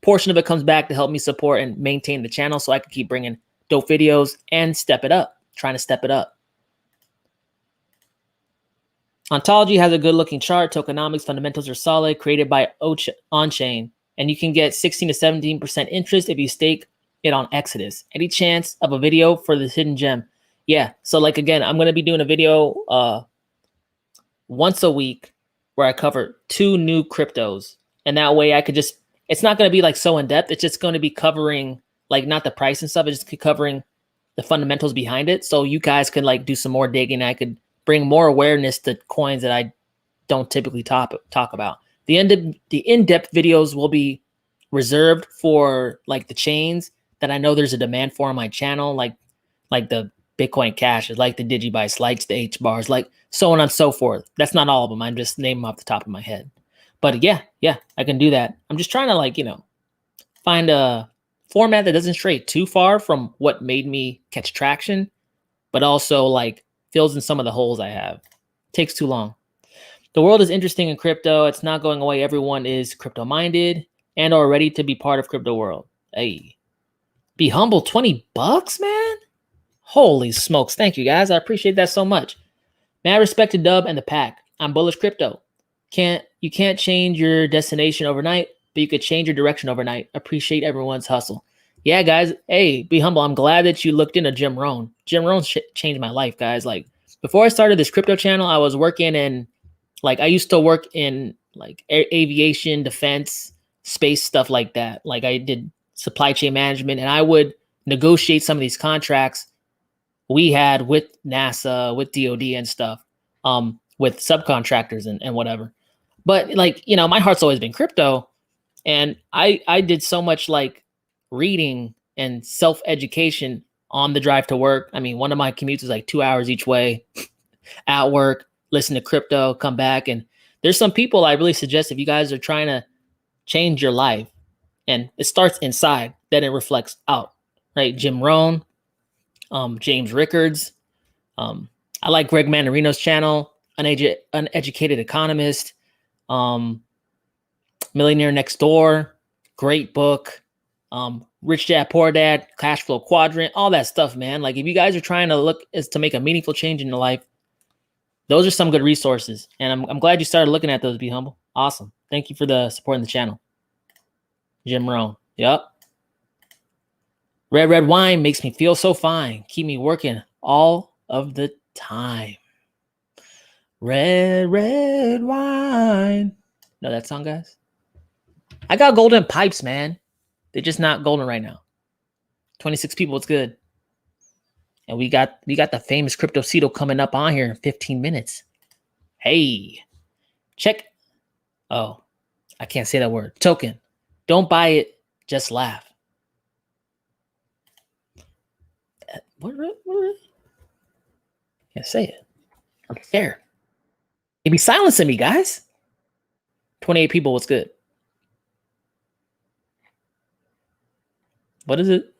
Portion of it comes back to help me support and maintain the channel so I can keep bringing dope videos and trying to step it up. Ontology has a good looking chart. Tokenomics fundamentals are solid, created by on-chain. And you can get 16 to 17% interest if you stake it on Exodus. Any chance of a video for this hidden gem? Yeah. So like, again, I'm going to be doing a video once a week where I cover 2 new cryptos. And that way I could it's not going to be like so in depth. It's just going to be covering like not the price and stuff. It's just covering the fundamentals behind it. So you guys can like do some more digging. I could bring more awareness to coins that I don't typically talk about. The in-depth videos will be reserved for like the chains that I know there's a demand for on my channel, like the Bitcoin Cash, like the Digibytes, like the H bars, like so on and so forth. That's not all of them. I'm just naming off the top of my head. But yeah, I can do that. I'm just trying to find a format that doesn't stray too far from what made me catch traction, but also like fills in some of the holes I have. Takes too long. The world is interesting in crypto. It's not going away. Everyone is crypto minded and are ready to be part of crypto world. Hey, be humble. $20, man. Holy smokes. Thank you, guys. I appreciate that so much. Mad respect to Dub and the pack. I'm bullish crypto. You can't change your destination overnight, but you could change your direction overnight. Appreciate everyone's hustle. Yeah, guys. Hey, be humble. I'm glad that you looked into Jim Rohn. Jim Rohn changed my life, guys. Like, before I started this crypto channel, I was working in, I used to work in aviation, defense, space, stuff like that. Like, I did supply chain management, and I would negotiate some of these contracts we had with NASA, with DOD and stuff, with subcontractors and whatever. But my heart's always been crypto, and I did so much reading and self-education on the drive to work. I mean, one of my commutes is 2 hours each way at work, listen to crypto, come back. And there's some people I really suggest if you guys are trying to change your life, and it starts inside, then it reflects out, right? Jim Rohn, James Rickards. I like Greg Manarino's channel, Uneducated Economist, Millionaire Next Door, great book. Rich Dad, Poor Dad, Cash Flow Quadrant, all that stuff, man. Like, if you guys are trying to make a meaningful change in your life, those are some good resources. And I'm glad you started looking at those, Be Humble. Awesome. Thank you for the support in the channel. Jim Rohn. Yep. Red wine makes me feel so fine. Keep me working all of the time. Red wine. Know that song, guys? I got golden pipes, man. They're just not golden right now. 26 people, it's good. And we got the famous Cryptocito coming up on here in 15 minutes. Hey, check. Oh, I can't say that word. Token. Don't buy it, just laugh. What? Can't say it. I'm scared. They be silencing me, guys. 28 people, what's good? What is it?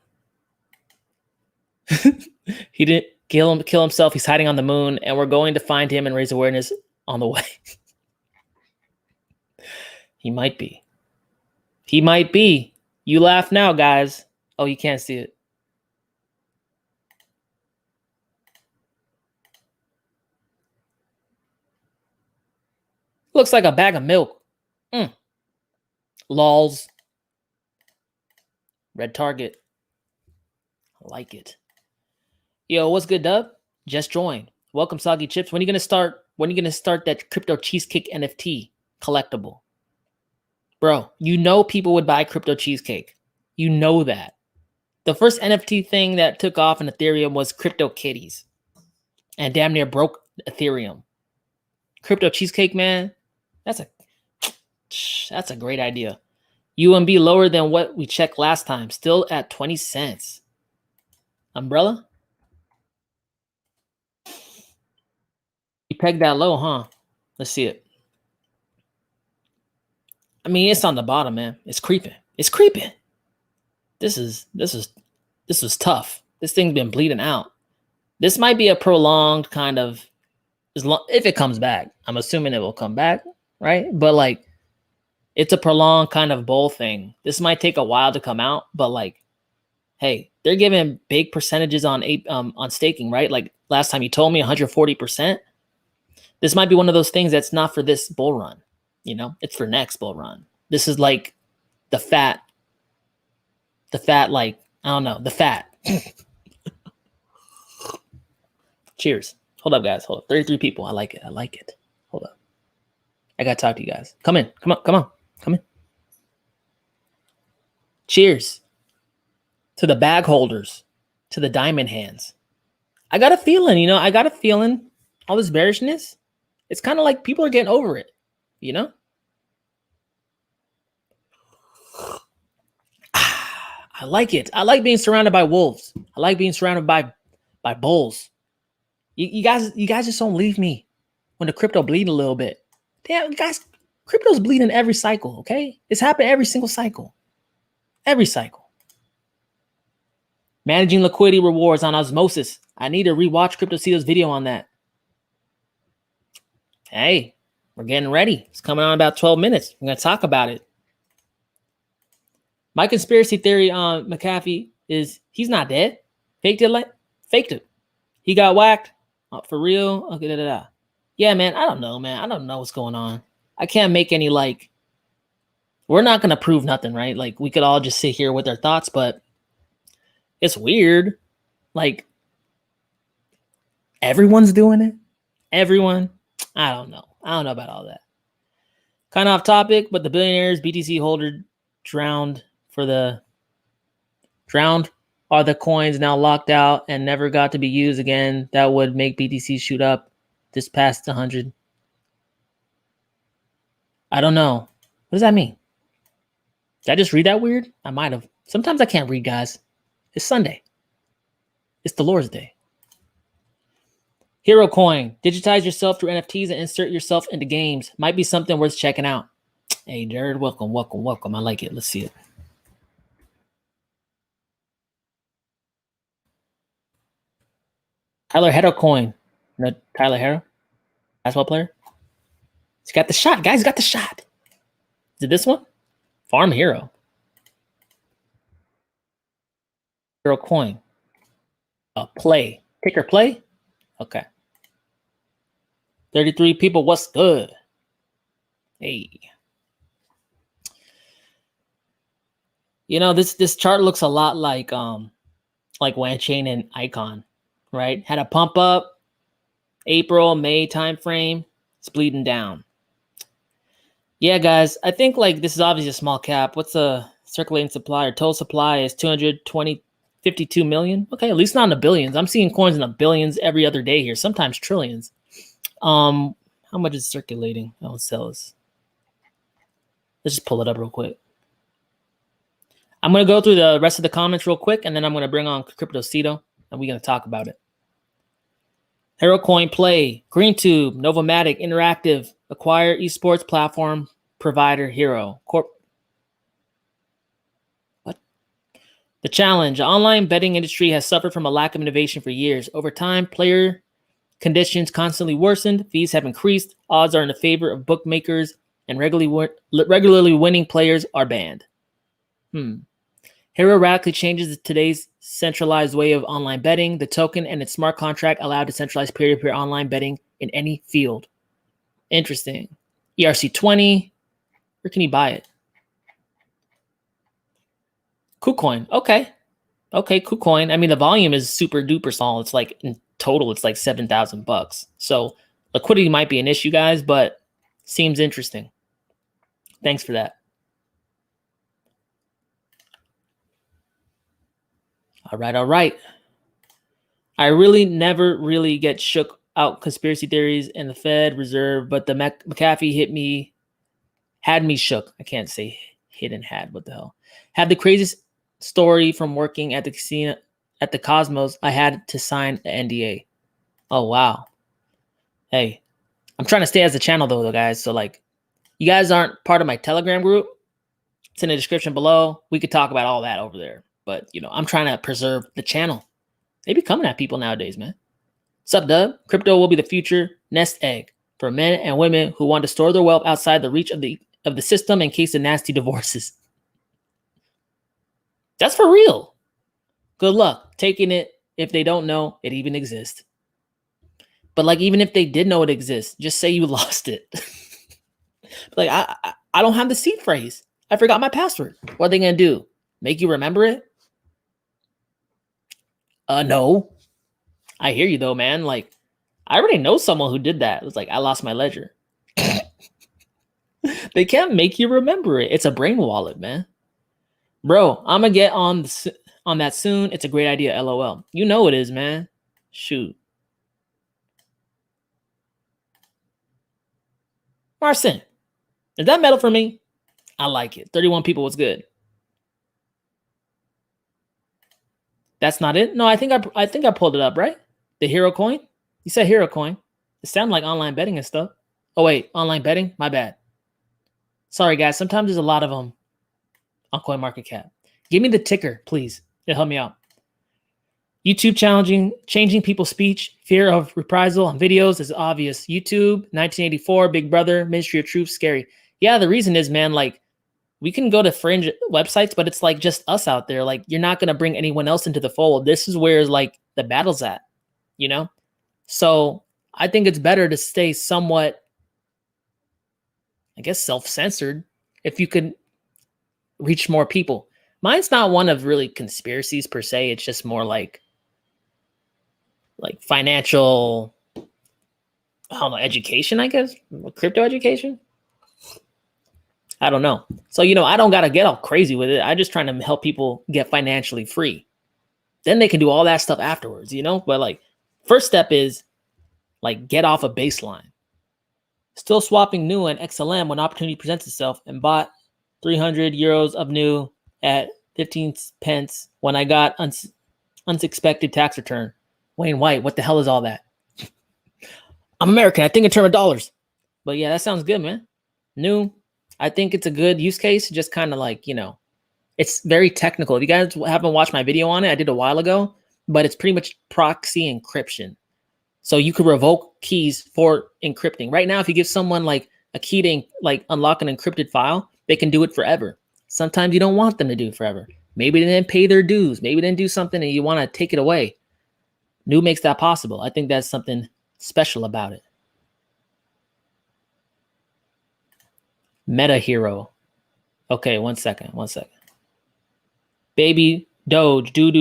He didn't kill himself. He's hiding on the moon, and we're going to find him and raise awareness on the way. He might be. He might be. You laugh now, guys. Oh, you can't see it. Looks like a bag of milk. Lols. Red target. I like it. Yo, what's good, Dub? Just joined. Welcome, Soggy Chips. When are you gonna start? When are you gonna start that crypto cheesecake NFT collectible? Bro, you know people would buy crypto cheesecake. You know that. The first NFT thing that took off in Ethereum was crypto kitties. And damn near broke Ethereum. Crypto cheesecake, man. That's a great idea. UMB lower than what we checked last time. Still at 20 cents. Umbrella? You pegged that low, huh? Let's see it. I mean, it's on the bottom, man. It's creeping. It's creeping. This was tough. This thing's been bleeding out. This might be a prolonged kind of, if it comes back. I'm assuming it will come back, right? But like, it's a prolonged kind of bull thing. This might take a while to come out, but like, hey, they're giving big percentages on staking, right? Like last time you told me 140%. This might be one of those things that's not for this bull run. You know, it's for next bull run. This is like the fat, like, I don't know, the fat. Cheers. Hold up, guys. Hold up. 33 people. I like it. I like it. Hold up. I got to talk to you guys. Come in. Come on. Come on. Come in. Cheers to the bag holders, to the diamond hands. I got a feeling, all this bearishness, it's kind of like people are getting over it, you know? I like it. I like being surrounded by wolves. I like being surrounded by bulls. You guys just don't leave me when the crypto bleeding a little bit. Damn, guys, crypto's bleeding every cycle, okay? It's happened every single cycle. Every cycle. Managing liquidity rewards on Osmosis. I need to rewatch Cryptocito's video on that. Hey, we're getting ready. It's coming on about 12 minutes. We're going to talk about it. My conspiracy theory on McAfee is he's not dead. Faked it. He got whacked. For real? Okay, Yeah, man, I don't know, man. I don't know what's going on. I can't make any, like, we're not going to prove nothing, right? Like, we could all just sit here with our thoughts, but it's weird. Like, everyone's doing it. Everyone. I don't know. I don't know about all that. Kind of off topic, but the billionaires BTC holder drowned are the coins now locked out and never got to be used again. That would make BTC shoot up this past 100. I don't know. What does that mean? Did I just read that weird? I might have. Sometimes I can't read, guys. It's Sunday. It's the Lord's Day. Hero Coin. Digitize yourself through NFTs and insert yourself into games. Might be something worth checking out. Hey, Jared, welcome. I like it. Let's see it. Tyler Hero Coin. No, Tyler Hero? Basketball player? He's got the shot. Guys, got the shot. Is it this one? Farm Hero. Hero Coin. Play. Ticker play? Okay. 33 people. What's good? Hey. You know, this chart looks a lot like Wanchain and Icon, right? Had a pump up, April, May timeframe. It's bleeding down. Yeah, guys, I think like this is obviously a small cap. What's the circulating supply or total supply is 52 million. Okay, at least not in the billions. I'm seeing coins in the billions every other day here, sometimes trillions. How much is circulating? Oh, it sells. Let's just pull it up real quick. I'm going to go through the rest of the comments real quick, and then I'm going to bring on Cryptocito, and we're going to talk about it. Hero Coin Play, GreenTube, Novomatic, Interactive, Acquire, Esports Platform, Provider, Hero. What? The challenge. The online betting industry has suffered from a lack of innovation for years. Over time, player conditions constantly worsened, fees have increased, odds are in the favor of bookmakers, and regularly winning players are banned. Hero radically changes today's centralized way of online betting. The token and its smart contract allow decentralized peer-to-peer online betting in any field. Interesting. ERC20. Where can you buy it? KuCoin. Okay, KuCoin. I mean, the volume is super duper small. It's like in total, it's like $7,000. So liquidity might be an issue, guys, but seems interesting. Thanks for that. All right. I really never really get shook out conspiracy theories and the Fed Reserve, but the McAfee had me shook. I can't say hit and had. What the hell? Had the craziest story from working at the casino at the Cosmos. I had to sign the NDA. Oh wow. Hey, I'm trying to stay as a channel though, guys. So like, you guys aren't part of my Telegram group. It's in the description below. We could talk about all that over there. But you know, I'm trying to preserve the channel. They be coming at people nowadays, man. Sup, Dub? Crypto will be the future nest egg for men and women who want to store their wealth outside the reach of the system in case of nasty divorces. That's for real. Good luck taking it if they don't know it even exists. But like, even if they did know it exists, just say you lost it. Like, I don't have the seed phrase. I forgot my password. What are they going to do? Make you remember it? No. I hear you though, man. Like, I already know someone who did that. It's like, I lost my ledger. They can't make you remember it. It's a brain wallet, man. Bro, I'm gonna get on that soon. It's a great idea, LOL. You know it is, man. Shoot. Marcin, is that metal for me? I like it. 31 people was good. That's not it? No, I think I pulled it up, right? The hero coin? You said hero coin. It sounded like online betting and stuff. Oh wait, online betting? My bad. Sorry guys, sometimes there's a lot of them on CoinMarketCap. Give me the ticker, please. It'll help me out. YouTube changing people's speech, fear of reprisal on videos is obvious. YouTube, 1984, Big Brother, Ministry of Truth, scary. Yeah, the reason is, man, like, we can go to fringe websites, but it's like just us out there. Like, you're not going to bring anyone else into the fold. This is where like the battle's at, you know? So I think it's better to stay somewhat, I guess, self-censored if you could reach more people. Mine's not one of really conspiracies per se. It's just more like financial, I don't know, education, I guess, crypto education. I don't know. So, you know, I don't got to get all crazy with it. I'm just trying to help people get financially free. Then they can do all that stuff afterwards, you know? But like, first step is like, get off a baseline. Still swapping new and XLM when opportunity presents itself, and bought 300 euros of new at 15 pence when I got unexpected tax return. Wayne White, what the hell is all that? I'm American. I think in terms of dollars. But yeah, that sounds good, man. New. I think it's a good use case. Just kind of like, you know, it's very technical. If you guys haven't watched my video on it, I did a while ago, but it's pretty much proxy encryption. So you could revoke keys for encrypting. Right now, if you give someone like a key to like unlock an encrypted file, they can do it forever. Sometimes you don't want them to do it forever. Maybe they didn't pay their dues. Maybe they didn't do something and you want to take it away. New makes that possible. I think that's something special about it. Meta hero. Okay, one second. Baby Doge. Do.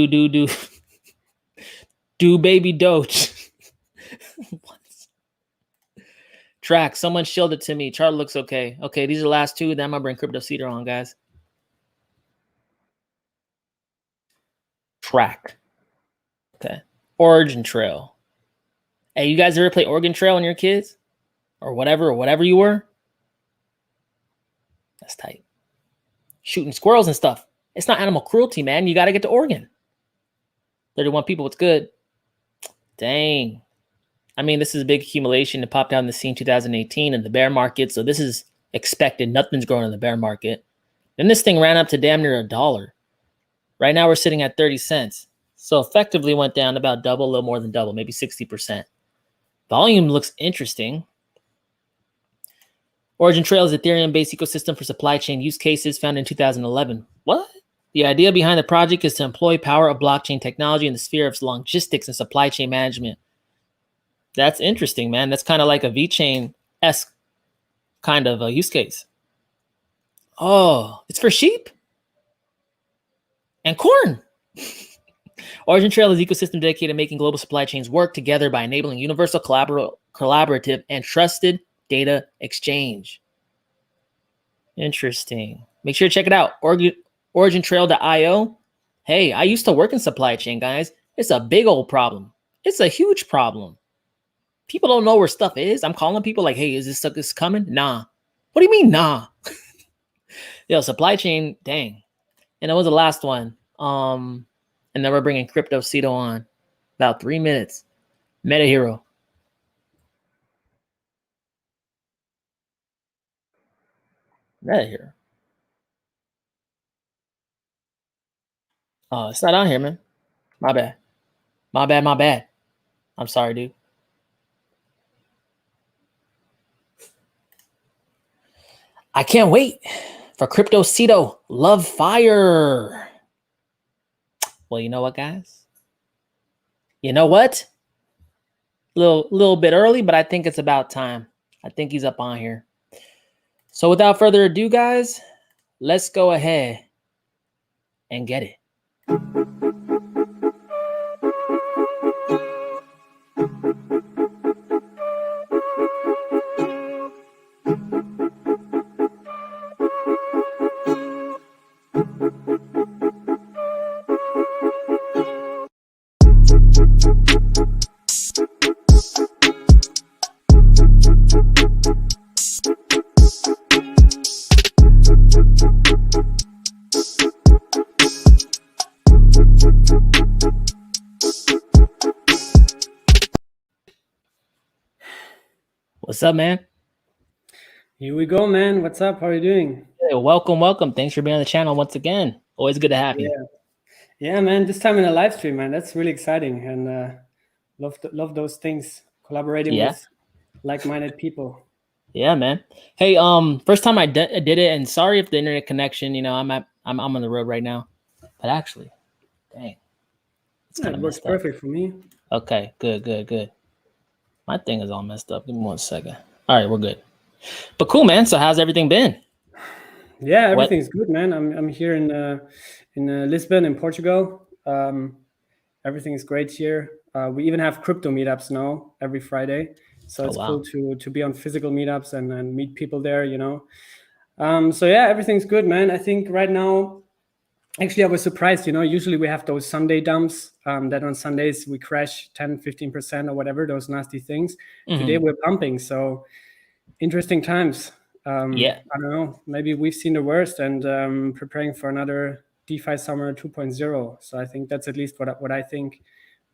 Do baby Doge. TRAC. Someone shielded to me. Chart looks okay. Okay, these are the last two. Then I'm going to bring Cryptocito on, guys. TRAC. Okay. Origin Trail. Hey, you guys ever play Oregon Trail when you're kids? Or whatever you were? That's tight. Shooting squirrels and stuff. It's not animal cruelty, man. You got to get to Oregon. 31 people. What's good? Dang. I mean, this is a big accumulation. It popped out in the scene 2018 in the bear market. So this is expected. Nothing's growing in the bear market. Then this thing ran up to damn near $1. Right now we're sitting at 30 cents. So effectively went down about double, a little more than double, maybe 60%. Volume looks interesting. Origin Trail is an Ethereum-based ecosystem for supply chain use cases founded in 2011. What? The idea behind the project is to employ power of blockchain technology in the sphere of logistics and supply chain management. That's interesting, man. That's kind of like a VeChain-esque kind of a use case. Oh, it's for sheep and corn. Origin Trail is an ecosystem dedicated to making global supply chains work together by enabling universal, collaborative, and trusted data exchange. Interesting. Make sure to check it out. OriginTrail.io. Hey, I used to work in supply chain, guys. It's a big old problem. It's a huge problem. People don't know where stuff is. I'm calling people like, hey, is this stuff coming? Nah. What do you mean, nah? Yo, supply chain, dang. And that was the last one. And then we're bringing Cryptocito on. About 3 minutes. Meta Hero. Meta Hero. Oh, it's not on here, man. My bad. My bad, my bad. I'm sorry, dude. I can't wait for Cryptocito. Love fire. Well, you know what, guys? You know what? Little bit early, but I think it's about time. I think he's up on here. So without further ado, guys, let's go ahead and get it. What's up, man? Here we go, man. What's up? How are you doing? Hey, welcome. Thanks for being on the channel once again. Always good to have you. Yeah, man. This time in a live stream, man. That's really exciting, and love those things. Collaborating with like-minded people. Yeah, man. Hey, first time I did it, and sorry if the internet connection. You know, I'm on the road right now, but actually, dang, it's kind of works perfect for me. Okay, good. My thing is all messed up. Give me 1 second. All right, we're good. But cool, man. So how's everything been? Yeah, everything's good, man. I'm here in Lisbon, in Portugal. Everything is great here. We even have crypto meetups now every Friday, so it's cool to be on physical meetups and meet people there. You know. So yeah, everything's good, man. I think right now. Actually, I was surprised, you know, usually we have those Sunday dumps that on Sundays we crash 10, 15% or whatever, those nasty things. Mm-hmm. Today we're pumping. So interesting times. I don't know, maybe we've seen the worst and preparing for another DeFi summer 2.0. So I think that's at least what I think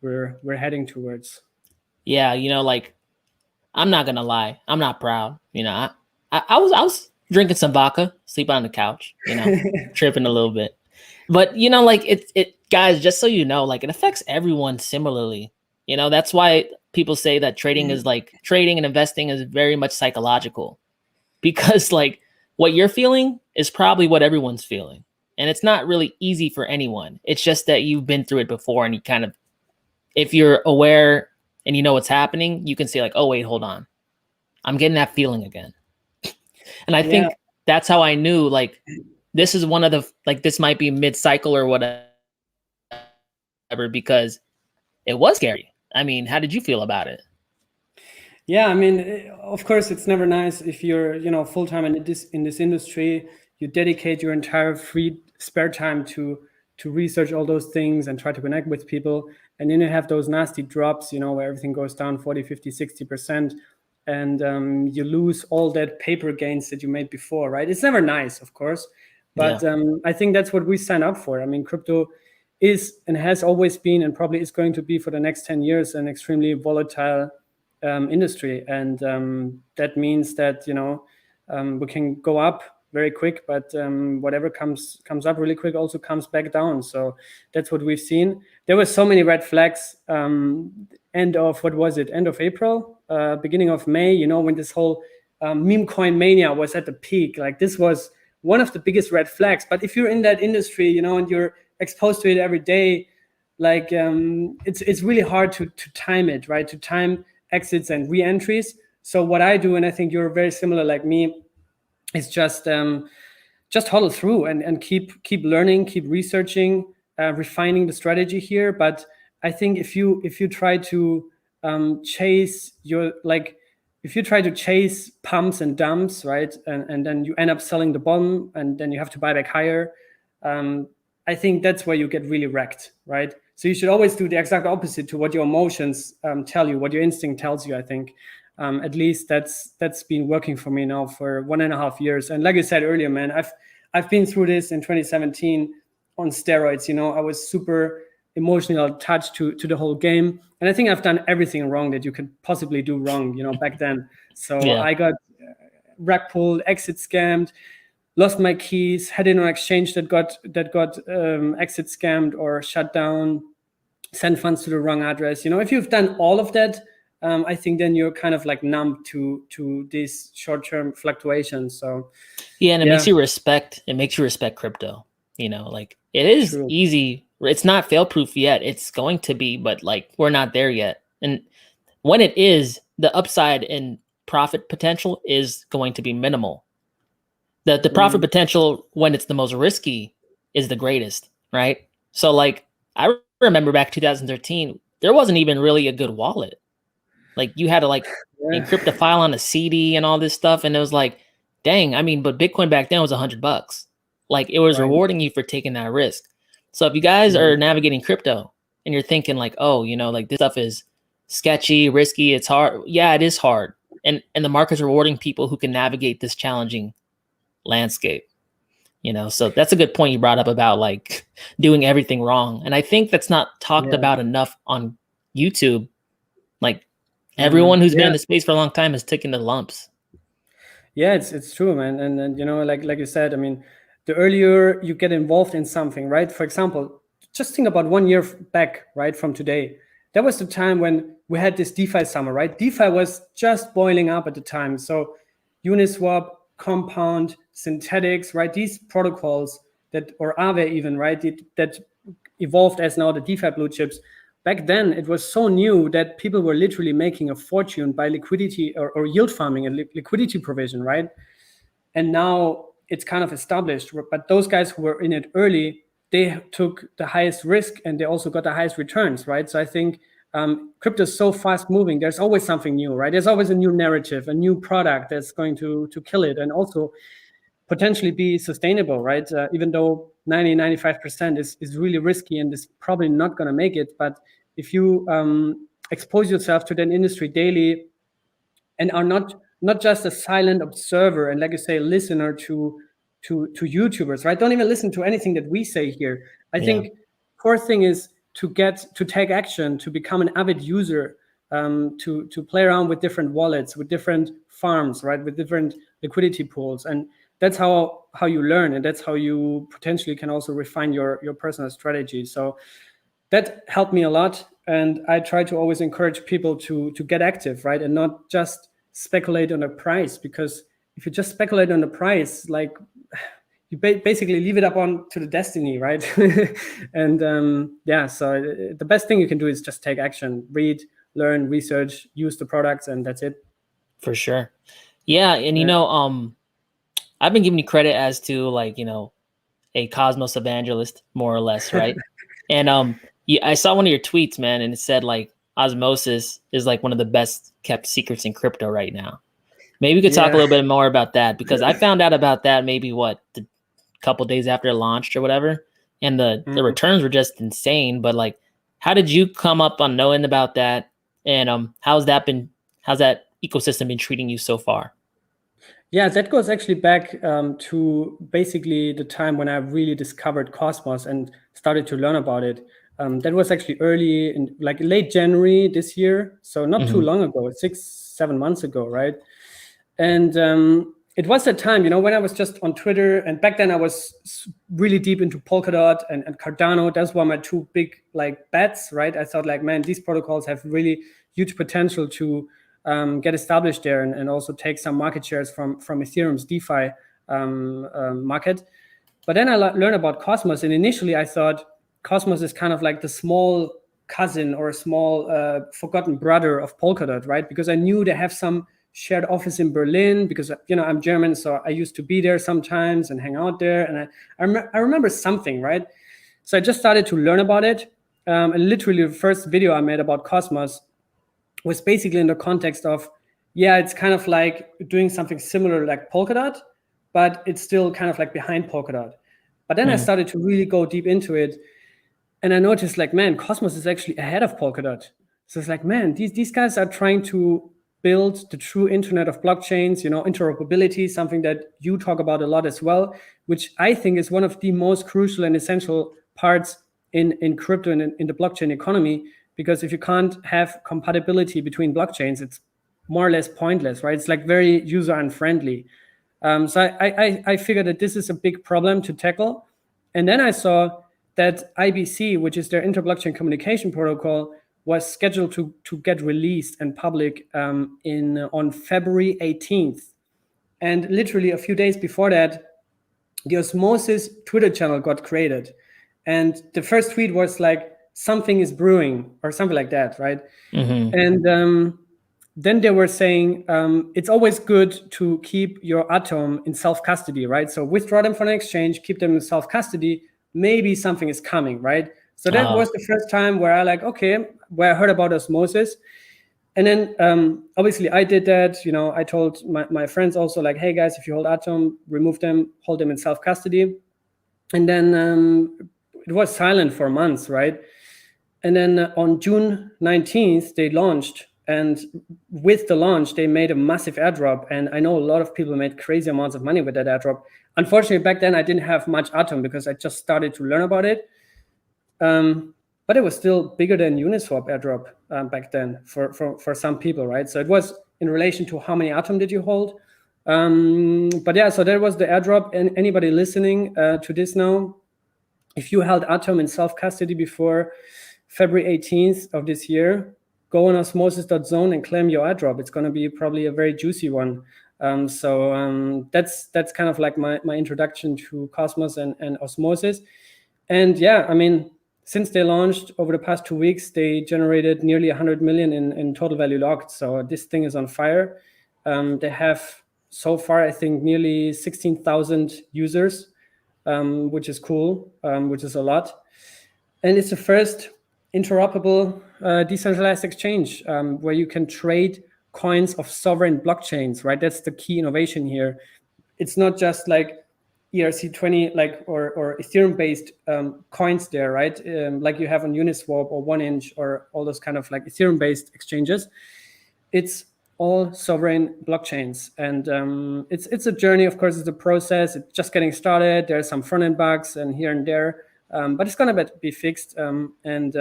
we're heading towards. Yeah, you know, like, I'm not going to lie. I'm not proud. You know, I was drinking some vodka, sleeping on the couch, you know, tripping a little bit. But, you know, like it guys, just so you know, like it affects everyone similarly. You know, that's why people say that trading is like trading and investing is very much psychological, because like what you're feeling is probably what everyone's feeling. And it's not really easy for anyone. It's just that you've been through it before, and you kind of, if you're aware and you know what's happening, you can say like, oh, wait, hold on. I'm getting that feeling again. And I think that's how I knew, like, this is one of the, like, this might be mid-cycle or whatever, because it was scary. I mean, how did you feel about it? Yeah, I mean, of course, it's never nice if you're, you know, full-time in this industry, you dedicate your entire free spare time to research all those things and try to connect with people. And then you have those nasty drops, you know, where everything goes down 40, 50, 60%. And you lose all that paper gains that you made before, right? It's never nice, of course. But I think that's what we sign up for. I mean, crypto is and has always been and probably is going to be for the next 10 years an extremely volatile industry. And that means that, you know, we can go up, very quick, but whatever comes up really quick also comes back down. So that's what we've seen. There were so many red flags. End of April, beginning of May, when this whole meme coin mania was at the peak. Like, this was one of the biggest red flags. But if you're in that industry, and you're exposed to it every day, like it's really hard to time it, right? To time exits and re-entries. So what I do, and I think you're very similar like me, is just huddle through and keep learning, keep researching, refining the strategy here. But I think if you try to chase if you try to chase pumps and dumps, right, and then you end up selling the bottom, and then you have to buy back higher, I think that's where you get really wrecked, right? So you should always do the exact opposite to what your emotions tell you, what your instinct tells you, I think. At least that's been working for me now for 1.5 years. And like I said earlier, man, I've been through this in 2017 on steroids. I was super emotionally attached to the whole game, and I think I've done everything wrong that you could possibly do wrong, back then. So yeah. I got rag pulled, exit scammed, lost my keys, had it on exchange that got exit scammed or shut down, sent funds to the wrong address. If you've done all of that, I think then you're kind of like numb to these short-term fluctuations. So yeah, and it makes you respect crypto. Like, it is True. Easy. It's not fail-proof yet. It's going to be, but like, we're not there yet. And when it is, the upside and profit potential is going to be minimal. The profit potential when it's the most risky is the greatest, right? So like, I remember back 2013, there wasn't even really a good wallet. Like, you had to encrypt a file on a CD and all this stuff. And it was like, dang, but Bitcoin back then was $100. Like, it was rewarding you for taking that risk. So if you guys are navigating crypto and you're thinking like, oh, like, this stuff is sketchy, risky, it's hard. Yeah, it is hard. And the market's rewarding people who can navigate this challenging landscape. So that's a good point you brought up about like doing everything wrong. And I think that's not talked about enough on YouTube. Like, everyone who's been in the space for a long time has taken the lumps. Yeah, it's true, man. And like you said, the earlier you get involved in something, right? For example, just think about 1 year back, right, from today. That was the time when we had this DeFi summer, right? DeFi was just boiling up at the time. So Uniswap, Compound, Synthetics, right? These protocols or Aave even, right? That evolved as now the DeFi blue chips. Back then, it was so new that people were literally making a fortune by liquidity or yield farming and liquidity provision, right? And now it's kind of established. But those guys who were in it early, they took the highest risk and they also got the highest returns, right? So I think crypto is so fast moving. There's always something new, right? There's always a new narrative, a new product that's going to kill it and also potentially be sustainable, right? Even though 95% is really risky and is probably not going to make it. But if you expose yourself to that industry daily and are not just a silent observer and, like you say, listener to YouTubers, right? Don't even listen to anything that we say here. I think core thing is to take action, to become an avid user, to play around with different wallets, with different farms, right? With different liquidity pools. And that's how you learn, and that's how you potentially can also refine your personal strategy. So that helped me a lot, and I try to always encourage people to get active, right, and not just speculate on a price, because if you just speculate on the price, like, you basically leave it up to the destiny, right? And so the best thing you can do is just take action, read, learn, research, use the products, and that's it. For sure. Yeah, and I've been giving you credit as to like, a Cosmos evangelist, more or less, right? And I saw one of your tweets, man, and it said like Osmosis is like one of the best kept secrets in crypto right now. Maybe we could talk a little bit more about that, because I found out about that maybe a couple days after it launched or whatever, and the returns were just insane. But like, how did you come up on knowing about that? And how's that ecosystem been treating you so far? Yeah, that goes actually back to basically the time when I really discovered Cosmos and started to learn about it. That was actually early in like late January this year. So not too long ago, 6-7 months ago, right? And it was that time, when I was just on Twitter, and back then I was really deep into Polkadot and Cardano. Those were my two big bets, right? I thought man, these protocols have really huge potential to get established there and also take some market shares from Ethereum's DeFi market. But then I learned about Cosmos, and initially I thought Cosmos is kind of like the small cousin or a small forgotten brother of Polkadot, right? Because I knew they have some shared office in Berlin, because I'm German, so I used to be there sometimes and hang out there, and I remember something, right? So I just started to learn about it, and literally the first video I made about Cosmos was basically in the context of, it's kind of like doing something similar like Polkadot, but it's still kind of like behind Polkadot. But then I started to really go deep into it, and I noticed man, Cosmos is actually ahead of Polkadot. So it's man, these guys are trying to build the true internet of blockchains, interoperability, something that you talk about a lot as well, which I think is one of the most crucial and essential parts in crypto and in the blockchain economy, because if you can't have compatibility between blockchains, it's more or less pointless, right? It's very user unfriendly. So I figured that this is a big problem to tackle. And then I saw that IBC, which is their inter-blockchain communication protocol, was scheduled to get released and public on February 18th. And literally a few days before that, the Osmosis Twitter channel got created. And the first tweet was something is brewing or something like that, right? And then they were saying it's always good to keep your Atom in self-custody, right? So withdraw them from an exchange, keep them in self-custody, maybe something is coming, right? So that was the first time where where I heard about Osmosis. And then obviously I did that, I told my friends also hey guys, if you hold Atom, remove them, hold them in self-custody. And then it was silent for months, right? And then on June 19th, they launched. And with the launch, they made a massive airdrop. And I know a lot of people made crazy amounts of money with that airdrop. Unfortunately, back then I didn't have much Atom because I just started to learn about it. But it was still bigger than Uniswap airdrop back then for some people, right? So it was in relation to how many Atom did you hold. But yeah, so there was the airdrop. And anybody listening to this now, if you held Atom in self-custody before February 18th of this year, go on osmosis.zone and claim your airdrop. It's going to be probably a very juicy one. So that's kind of my introduction to Cosmos and Osmosis. And yeah, I mean, since they launched over the past 2 weeks, they generated nearly 100 million in total value locked. So this thing is on fire. They have so far, I think, nearly 16,000 users, which is cool, which is a lot. And it's the first interoperable decentralized exchange where you can trade coins of sovereign blockchains, right? That's the key innovation here. It's not just ERC20 or Ethereum-based coins there, right? Like you have on Uniswap or 1inch or all those kind of Ethereum-based exchanges. It's all sovereign blockchains, and it's a journey. Of course, it's a process. It's just getting started. There are some front-end bugs and here and there, but it's gonna be fixed. And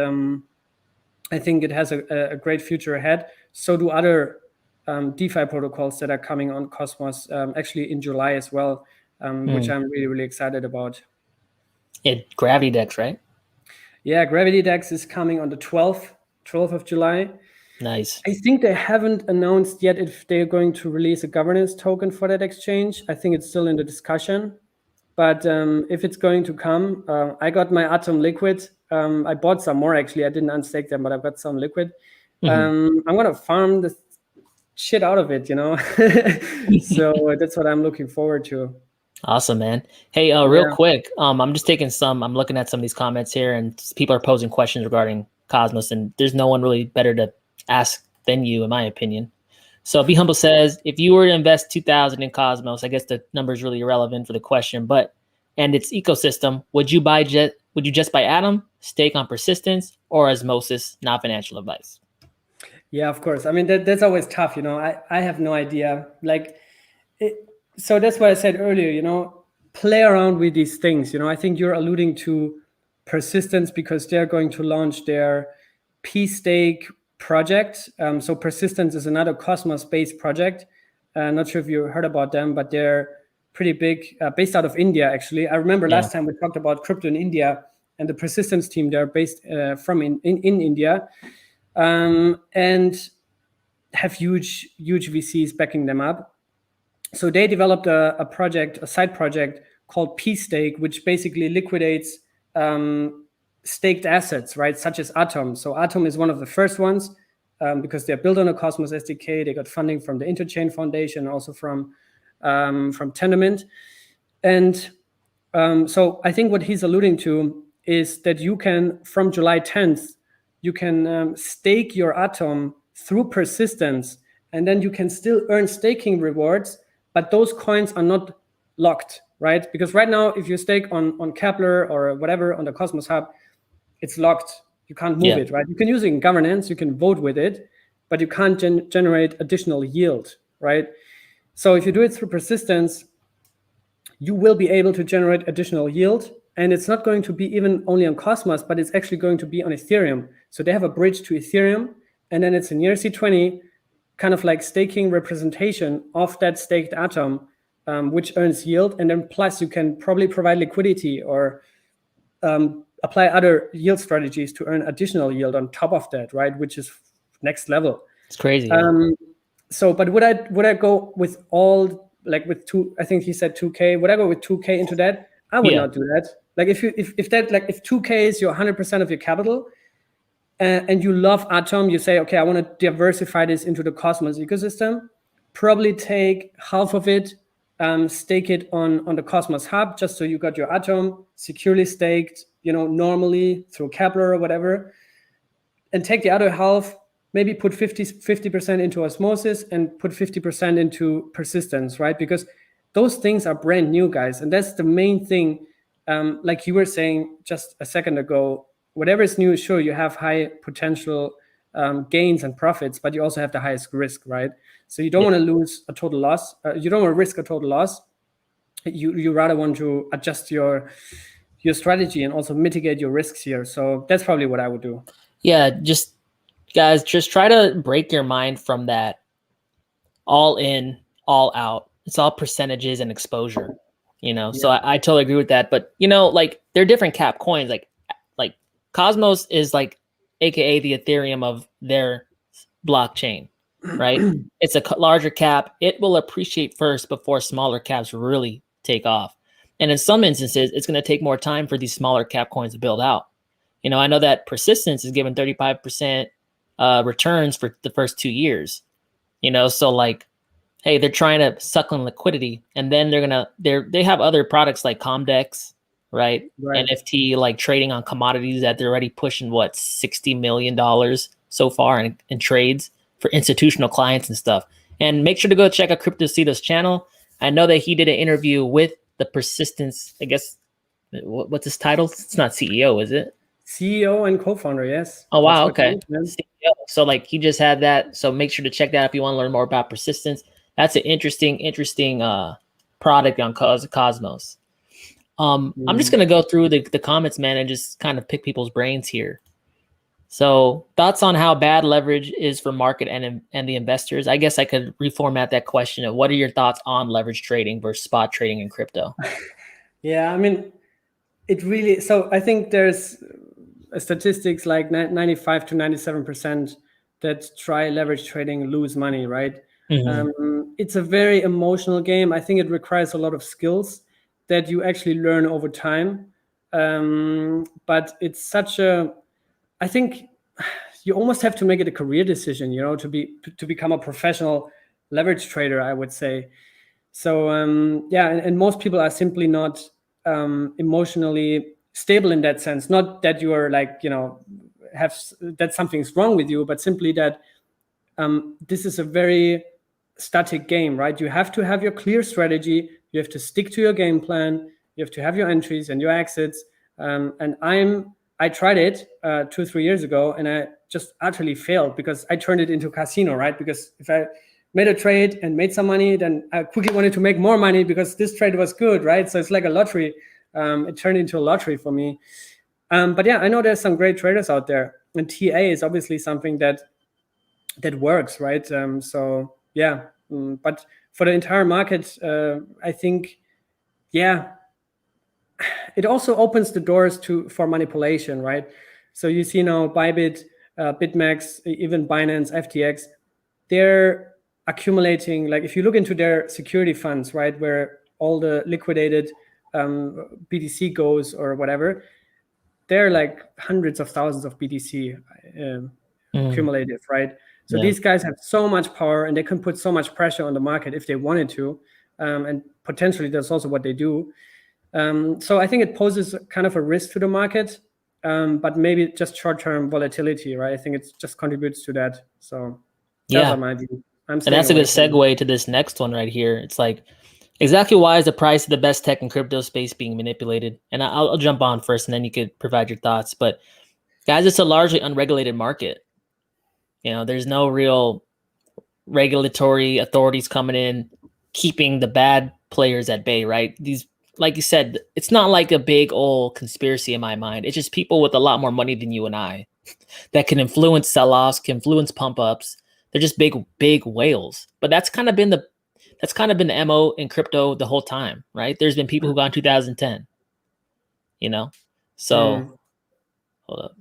I think it has a great future ahead. So do other DeFi protocols that are coming on Cosmos, actually in July as well. Which I'm really, really excited about. Yeah, Gravity Dex, right? Yeah, Gravity Dex is coming on the 12th of July. Nice. I think they haven't announced yet if they're going to release a governance token for that exchange. I think it's still in the discussion. But if it's going to come, I got my Atom liquid. I bought some more, actually. I didn't unstake them, but I've got some liquid. I'm going to farm the shit out of it, So that's what I'm looking forward to. Awesome, man. Hey, real quick, I'm just taking I'm looking at some of these comments here, and people are posing questions regarding Cosmos, and there's no one really better to ask than you, in my opinion. So Be Humble says, if you were to invest 2,000 in Cosmos, I guess the number is really irrelevant for the question, and its ecosystem, would you just buy Atom, stake on persistence, or Osmosis? Not financial advice. Yeah, of course. I mean, that's always tough, I have no idea. So that's what I said earlier, play around with these things. I think you're alluding to persistence because they're going to launch their P-Stake project. So persistence is another Cosmos-based project. Not sure if you heard about them, but they're pretty big, based out of India, actually. I remember last time we talked about crypto in India, and the persistence team, they're based from in India, and have huge VCs backing them up. So they developed a side project called P-Stake, which basically liquidates staked assets, right, such as Atom. So Atom is one of the first ones, because they're built on a Cosmos SDK. They got funding from the Interchain Foundation, also from Tendermint. And so I think what he's alluding to is that you can, from July 10th, you can stake your Atom through persistence, and then you can still earn staking rewards, but those coins are not locked, right? Because right now, if you stake on Kepler or whatever on the Cosmos Hub, it's locked. You can't move it, right? You can use it in governance, you can vote with it, but you can't generate additional yield, right? So if you do it through persistence, you will be able to generate additional yield, and it's not going to be even only on Cosmos, but it's actually going to be on Ethereum. So they have a bridge to Ethereum, and then it's an ERC20, kind of like staking representation of that staked Atom, which earns yield. And then plus you can probably provide liquidity or apply other yield strategies to earn additional yield on top of that, right? Which is next level. It's crazy. So, but would I go with all, like with I think he said 2K, would I go with 2K into that? I would not do that. Like if 2K is your 100% of your capital, and you love Atom, you say, okay, I want to diversify this into the Cosmos ecosystem, probably take half of it, stake it on the Cosmos Hub, just so you got your Atom securely staked, normally through Kepler or whatever, and take the other half, maybe put 50% into Osmosis and put 50% into persistence, right? Because those things are brand new, guys. And that's the main thing. Like you were saying just a second ago, whatever is new, sure, you have high potential gains and profits, but you also have the highest risk, right? So you don't want to lose a total loss. You don't want to risk a total loss. You rather want to adjust your strategy and also mitigate your risks here. So that's probably what I would do. Yeah, guys, just try to break your mind from that all in, all out. It's all percentages and exposure, So I totally agree with that. But, like they're different cap coins. Like Cosmos is like, AKA the Ethereum of their blockchain, right? It's a larger cap. It will appreciate first before smaller caps really take off. And in some instances, it's going to take more time for these smaller cap coins to build out. I know that persistence is given 35% returns for the first 2 years, so like, hey, they're trying to suck on liquidity, and then they have other products like Comdex, right? NFT, like trading on commodities that they're already pushing $60 million so far in trades for institutional clients and stuff. And make sure to go check out Cryptocito's channel. I know that he did an interview with the persistence, I guess, what's his title? It's not CEO, is it? CEO and co-founder, yes. Oh, wow, okay. CEO. So like he just had that. So make sure to check that out if you want to learn more about persistence. That's an interesting product on Cosmos. I'm just gonna go through the comments, man, and just kind of pick people's brains here. So thoughts on how bad leverage is for market and the investors? I guess I could reformat that question of what are your thoughts on leverage trading versus spot trading in crypto? Yeah, I mean, so I think there's statistics like 95 to 97% that try leverage trading lose money, right? It's a very emotional game. I think it requires a lot of skills that you actually learn over time. But it's I think you almost have to make it a career decision, to become a professional leverage trader, I would say. So and most people are simply not emotionally stable in that sense. Not that you are like, that something's wrong with you, but simply that this is a very static game, right? You have to have your clear strategy. You have to stick to your game plan. You have to have your entries and your exits. And I tried it 2-3 years ago, and I just utterly failed because I turned it into a casino, right? Because if I made a trade and made some money, then I quickly wanted to make more money because this trade was good, right? So it's like a lottery. It turned into a lottery for me. But yeah, I know there's some great traders out there, and TA is obviously something that works, right? So yeah, but for the entire market, I think, yeah, it also opens the doors for manipulation, right? So you see now Bybit, BitMEX, even Binance, FTX, they're accumulating, like if you look into their security funds, right, where all the liquidated BTC goes or whatever, they're like hundreds of thousands of BTC accumulated, right? So these guys have so much power and they can put so much pressure on the market if they wanted to. And potentially that's also what they do. So I think it poses kind of a risk to the market, but maybe just short-term volatility, right? I think it just contributes to that. So that's my view. And that's a good segue to this next one right here. It's like, exactly why is the price of the best tech in crypto space being manipulated? And I'll jump on first and then you could provide your thoughts. But guys, it's a largely unregulated market. There's no real regulatory authorities coming in, keeping the bad players at bay, right? These, like you said, it's not like a big old conspiracy in my mind. It's just people with a lot more money than you and I that can influence sell-offs, can influence pump-ups. They're just big whales. But that's kind of been the MO in crypto the whole time, right? There's been people who got in 2010, So hold up.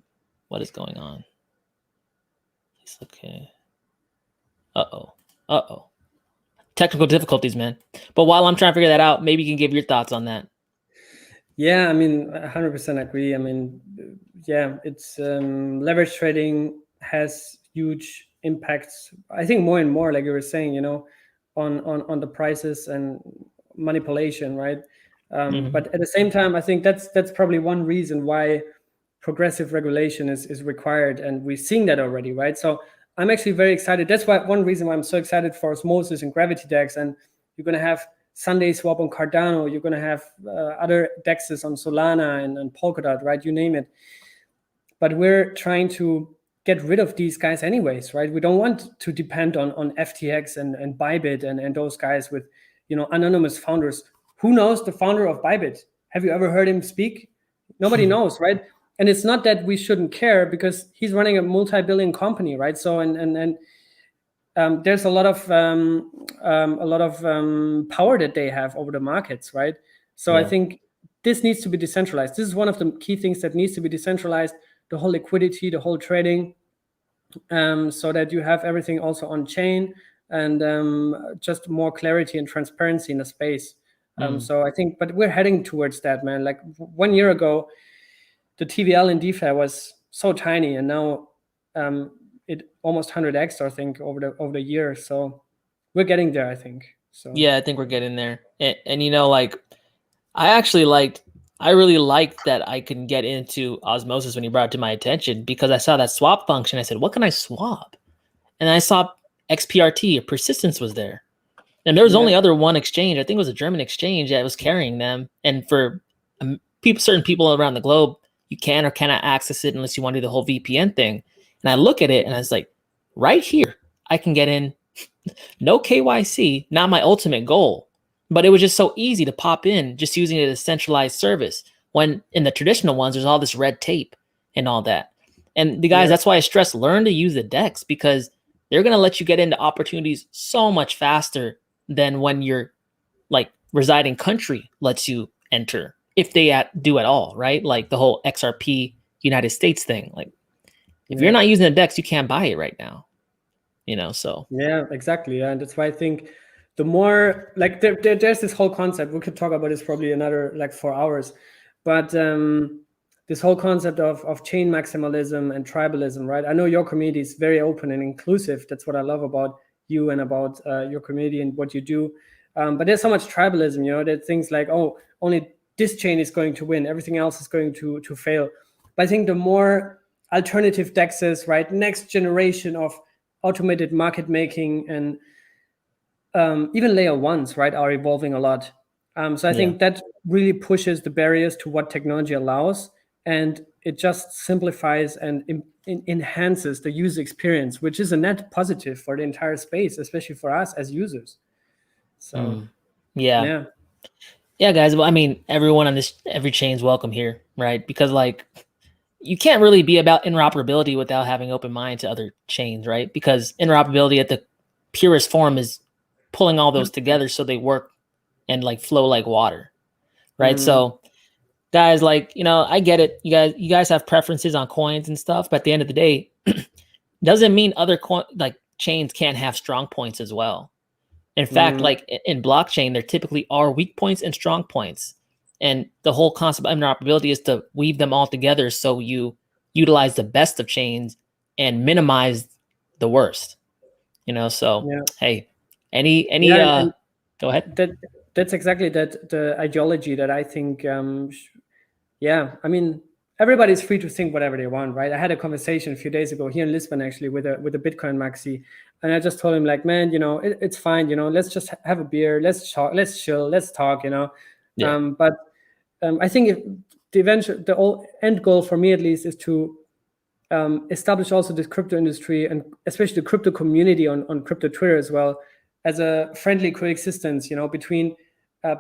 What is going on? It's okay. Uh-oh. Technical difficulties, man. But while I'm trying to figure that out, maybe you can give your thoughts on that. Yeah, I mean, 100% agree. I mean, yeah, it's leverage trading has huge impacts. I think more and more, like you were saying, on the prices and manipulation, right? But at the same time, I think that's probably one reason why progressive regulation is required, and we're seeing that already, right? So I'm actually very excited. That's one reason why I'm so excited for Osmosis and Gravity DEX, and you're going to have Sunday Swap on Cardano, you're going to have other DEXs on Solana and Polkadot, right? You name it. But we're trying to get rid of these guys anyways, right? We don't want to depend on FTX and Bybit and those guys with, anonymous founders. Who knows the founder of Bybit? Have you ever heard him speak? Nobody knows, right? And it's not that we shouldn't care, because he's running a multi-billion company, right? So and there's a lot of power that they have over the markets, right? So I think this needs to be decentralized. This is one of the key things that needs to be decentralized: the whole liquidity, the whole trading, so that you have everything also on chain, and just more clarity and transparency in the space. So I think, but we're heading towards that, man. Like 1 year ago, the TVL in DeFi was so tiny, and now it almost 100x, I think, over the year. So we're getting there, I think. So yeah, I think we're getting there. And like, I really liked that I can get into Osmosis when you brought it to my attention, because I saw that swap function. I said, what can I swap? And I saw XPRT, or persistence, was there. And there was only one exchange. I think it was a German exchange that was carrying them. And for certain people around the globe, you can or cannot access it unless you want to do the whole VPN thing. And I look at it and I was like, right here, I can get in. No KYC, not my ultimate goal. But it was just so easy to pop in just using it as a centralized service, when in the traditional ones, there's all this red tape and all that. And the guys, that's why I stress, learn to use the DEX, because they're going to let you get into opportunities so much faster than when your residing country lets you enter, if they do at all, right? Like the whole XRP United States thing. Like, if you're not using the DEX, you can't buy it right now. So. Yeah, exactly. Yeah. And that's why I think the more, like, there's this whole concept, we could talk about this probably another 4 hours, but this whole concept of chain maximalism and tribalism, right? I know your community is very open and inclusive. That's what I love about you and about your community and what you do. But there's so much tribalism, that things like, oh, only this chain is going to win, everything else is going to fail. But I think the more alternative DEXs, right, next generation of automated market making, and even layer ones, right, are evolving a lot. So I think that really pushes the barriers to what technology allows, and it just simplifies and enhances the user experience, which is a net positive for the entire space, especially for us as users. So yeah, guys. Well, I mean, everyone on every chain's welcome here, right? Because you can't really be about interoperability without having open mind to other chains, right? Because interoperability at the purest form is pulling all those together so they work and like flow like water, right? So guys, like, you know, I get it. You guys have preferences on coins and stuff, but at the end of the day, doesn't mean other chains can't have strong points as well. In fact, like in blockchain, there typically are weak points and strong points. And the whole concept of interoperability is to weave them all together so you utilize the best of chains and minimize the worst. You know, so hey, any go ahead. That's exactly the ideology that I think I mean, everybody's free to think whatever they want, right? I had a conversation a few days ago here in Lisbon, actually, with a Bitcoin maxi, and I just told him, like, man, you know, it's fine, you know, let's just have a beer, let's chill, let's talk, you know. But I think if the end goal for me, at least, is to establish also this crypto industry, and especially the crypto community on crypto Twitter as well, as a friendly coexistence, you know, between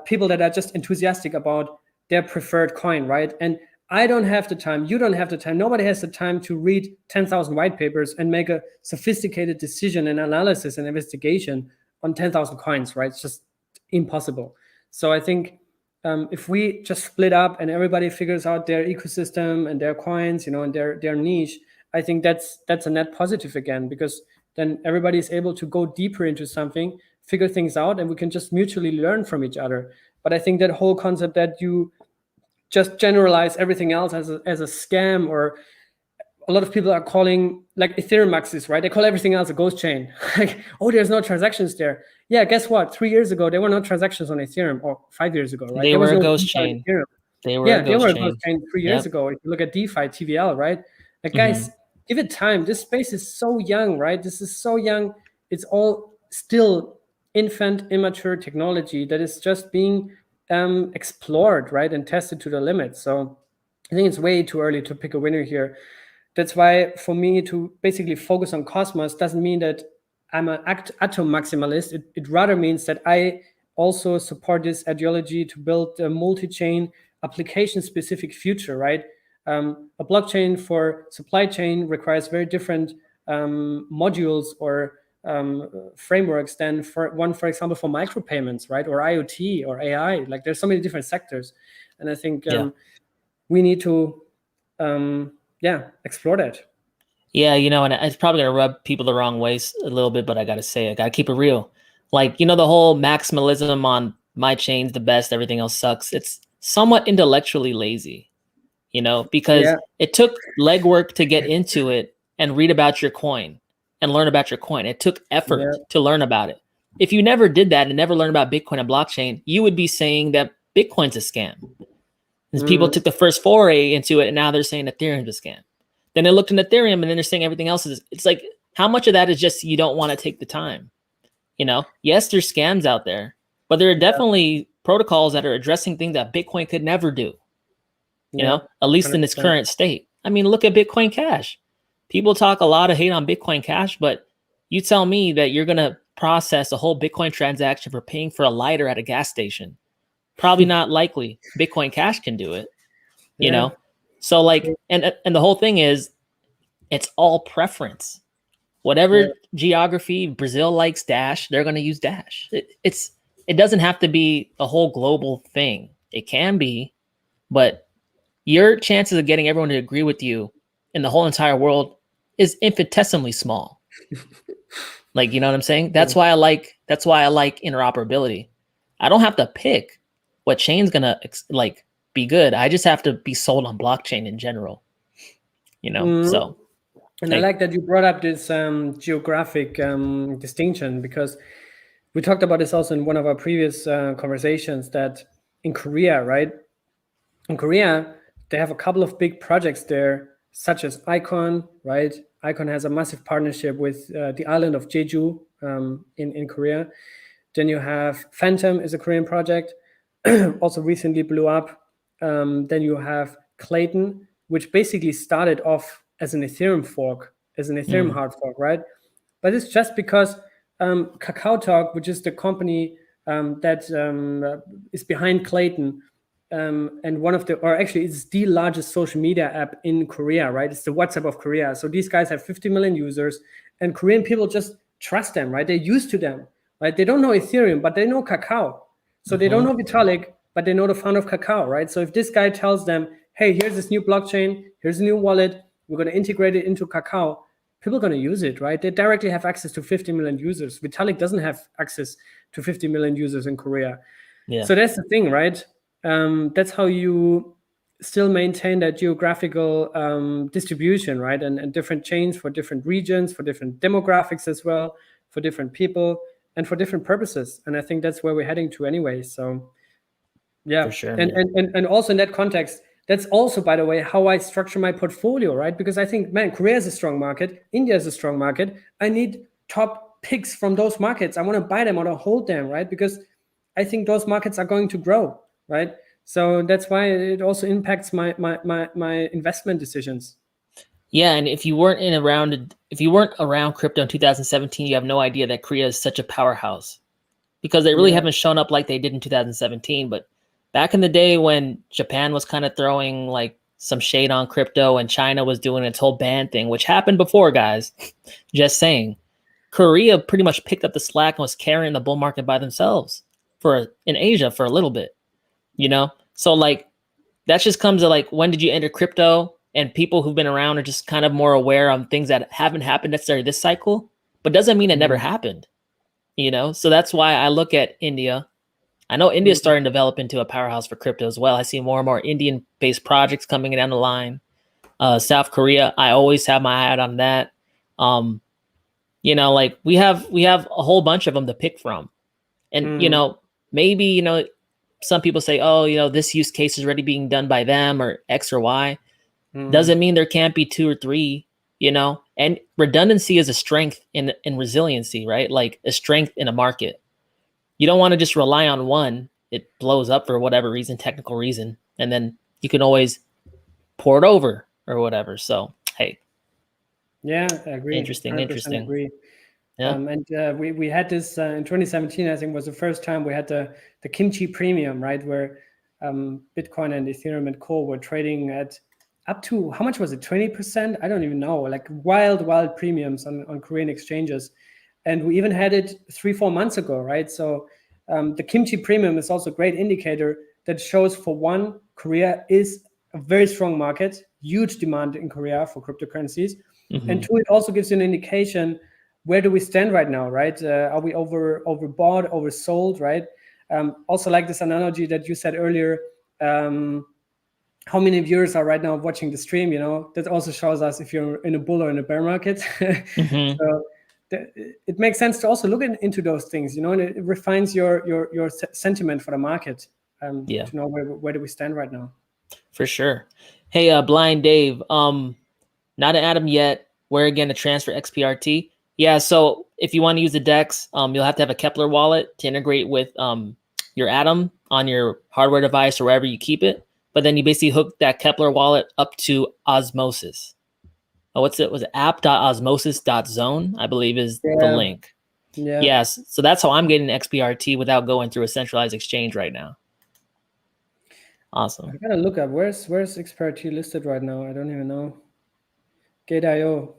people that are just enthusiastic about their preferred coin, right? And I don't have the time, you don't have the time, nobody has the time to read 10,000 white papers and make a sophisticated decision and analysis and investigation on 10,000 coins, right? It's just impossible. So I think if we just split up and everybody figures out their ecosystem and their coins, you know, and their niche, I think that's a net positive again, because then everybody is able to go deeper into something, figure things out, and we can just mutually learn from each other. But I think that whole concept that you just generalize everything else as a scam, or a lot of people are calling, like Ethereum maxis, right? They call everything else a ghost chain. Like, oh, there's no transactions there. Yeah, guess what? 3 years ago, there were no transactions on Ethereum, or 5 years ago, right? They were a ghost chain. They were a ghost chain 3 years ago. If you look at DeFi, TVL, right? Like, guys, give it time. This space is so young, right? This is so young. It's all still infant, immature technology that is just being explored, right, and tested to the limit. So I think it's way too early to pick a winner here. That's why for me to basically focus on Cosmos doesn't mean that I'm an atom maximalist. It rather means that I also support this ideology to build a multi-chain application-specific future, right? A blockchain for supply chain requires very different modules or frameworks than for example, for micropayments, right? Or IoT or AI. Like, there's so many different sectors. And I think we need to explore that. Yeah, you know, and it's probably gonna rub people the wrong way a little bit, but I gotta say, I gotta keep it real. Like, you know, the whole maximalism on my chain's the best, everything else sucks. It's somewhat intellectually lazy, you know, because it took legwork to get into it and read about your coin and learn about your coin. It took effort to learn about it. If you never did that and never learned about Bitcoin and blockchain, you would be saying that Bitcoin's a scam. And people took the first foray into it, and now they're saying Ethereum's a scam. Then they looked into Ethereum, and then they're saying everything else is. It's like, how much of that is just you don't want to take the time? You know, yes, there's scams out there, but there are definitely protocols that are addressing things that Bitcoin could never do. You know, at least 100%. In its current state. I mean, look at Bitcoin Cash. People talk a lot of hate on Bitcoin Cash, but you tell me that you're going to process a whole Bitcoin transaction for paying for a lighter at a gas station. Probably not likely. Bitcoin Cash can do it, you know? So like, and the whole thing is, it's all preference. Whatever geography Brazil likes Dash, they're going to use Dash. It doesn't have to be a whole global thing. It can be, but your chances of getting everyone to agree with you in the whole entire world is infinitesimally small. Like, you know what I'm saying? That's why I like interoperability. I don't have to pick what chain's gonna like be good. I just have to be sold on blockchain in general. You know, so. And I like that you brought up this geographic distinction, because we talked about this also in one of our previous conversations, that in Korea, right? In Korea, they have a couple of big projects there, such as Icon, right? Icon has a massive partnership with the island of Jeju in Korea. Then you have Phantom is a Korean project, also recently blew up. Then you have Clayton, which basically started off as an Ethereum fork, as an Ethereum hard fork, right? But it's just because KakaoTalk, which is the company that is behind Clayton, and one of the, or actually it's the largest social media app in Korea, right? It's the WhatsApp of Korea. So these guys have 50 million users, and Korean people just trust them, right? They're used to them. right? They don't know Ethereum, but they know Kakao. So they don't know Vitalik, but they know the founder of Kakao, right? So if this guy tells them, hey, here's this new blockchain, here's a new wallet, we're going to integrate it into Kakao, people are going to use it, right? They directly have access to 50 million users. Vitalik doesn't have access to 50 million users in Korea. Yeah. So that's the thing, right? That's how you still maintain that geographical distribution, right? And different chains for different regions, for different demographics as well, for different people, and for different purposes. And I think that's where we're heading to anyway. So yeah, For sure, and also in that context, that's also, by the way, how I structure my portfolio, right? Because I think, man, Korea is a strong market, India is a strong market. I need top picks from those markets. I want to buy them or to hold them, right? Because I think those markets are going to grow, right? So that's why it also impacts my investment decisions. Yeah, and if you weren't around crypto in 2017, you have no idea that Korea is such a powerhouse, because they really haven't shown up like they did in 2017. But back in the day when Japan was kind of throwing like some shade on crypto and China was doing its whole ban thing, which happened before, guys, just saying, Korea pretty much picked up the slack and was carrying the bull market by themselves in Asia for a little bit, you know? So like, that just comes to like, when did you enter crypto? And people who've been around are just kind of more aware of things that haven't happened necessarily this cycle, but doesn't mean it never happened, you know? So that's why I look at India. I know India's starting to develop into a powerhouse for crypto as well. I see more and more Indian-based projects coming down the line. South Korea, I always have my eye out on that. You know, like we have a whole bunch of them to pick from. And, you know, maybe, you know, some people say, oh, you know, this use case is already being done by them or X or Y. Doesn't mean there can't be 2 or 3, you know, and redundancy is a strength in resiliency, right? Like a strength in a market. You don't want to just rely on one. It blows up for whatever reason, technical reason. And then you can always pour it over or whatever. So, hey. Yeah, I agree. Interesting. Agree. Yeah. And we had this in 2017, I think was the first time we had the kimchi premium, right? Where Bitcoin and Ethereum and Co were trading at up to, how much was it? 20%? I don't even know, like wild premiums on Korean exchanges. And we even had it 3-4 months ago, right? So the kimchi premium is also a great indicator that shows, for one, Korea is a very strong market, huge demand in Korea for cryptocurrencies. And two, it also gives you an indication, where do we stand right now, right? Are we overbought, oversold, right? Also like this analogy that you said earlier, how many viewers are right now watching the stream, you know, that also shows us if you're in a bull or in a bear market. So it makes sense to also look into those things, you know, and it refines your sentiment for the market, to know where do we stand right now. For sure. Hey, Blind Dave, not an Atom yet. Where again to transfer XPRT? Yeah, so if you want to use the DEX, you'll have to have a Kepler wallet to integrate with your Atom on your hardware device or wherever you keep it. But then you basically hook that Kepler wallet up to Osmosis. Oh, what's it? Was it app.osmosis.zone, I believe is the link. Yeah. Yes. So that's how I'm getting XPRT without going through a centralized exchange right now. Awesome. I gotta look up where's XPRT listed right now. I don't even know. Gate.io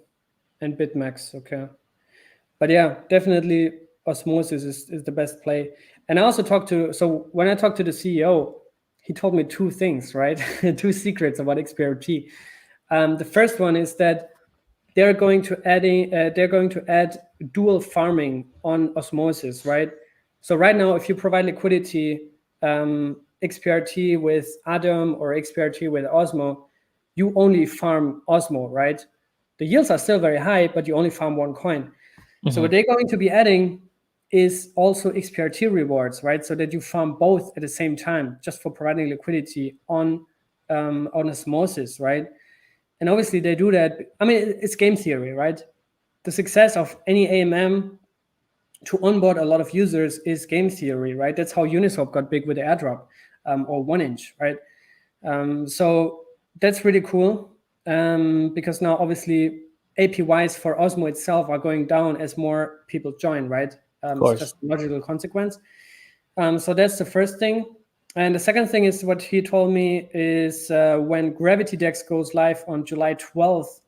and BitMax. Okay. But yeah, definitely Osmosis is the best play. And I also when I talked to the CEO, he told me 2 things, right? 2 secrets about XPRT. The first one is that they're going to add dual farming on Osmosis, right? So right now, if you provide liquidity, XPRT with Atom or XPRT with Osmo, you only farm Osmo, right? The yields are still very high, but you only farm 1 coin. So what they're going to be adding is also XPRT rewards, right? So that you farm both at the same time, just for providing liquidity on Osmosis, right? And obviously they do that. I mean, it's game theory, right? The success of any AMM to onboard a lot of users is game theory, right? That's how Uniswap got big with the airdrop, or 1inch, right? So that's really cool, because now obviously APYs for Osmo itself are going down as more people join, right? It's just a logical consequence. So that's the first thing. And the second thing is what he told me is when Gravity Dex goes live on July 12th,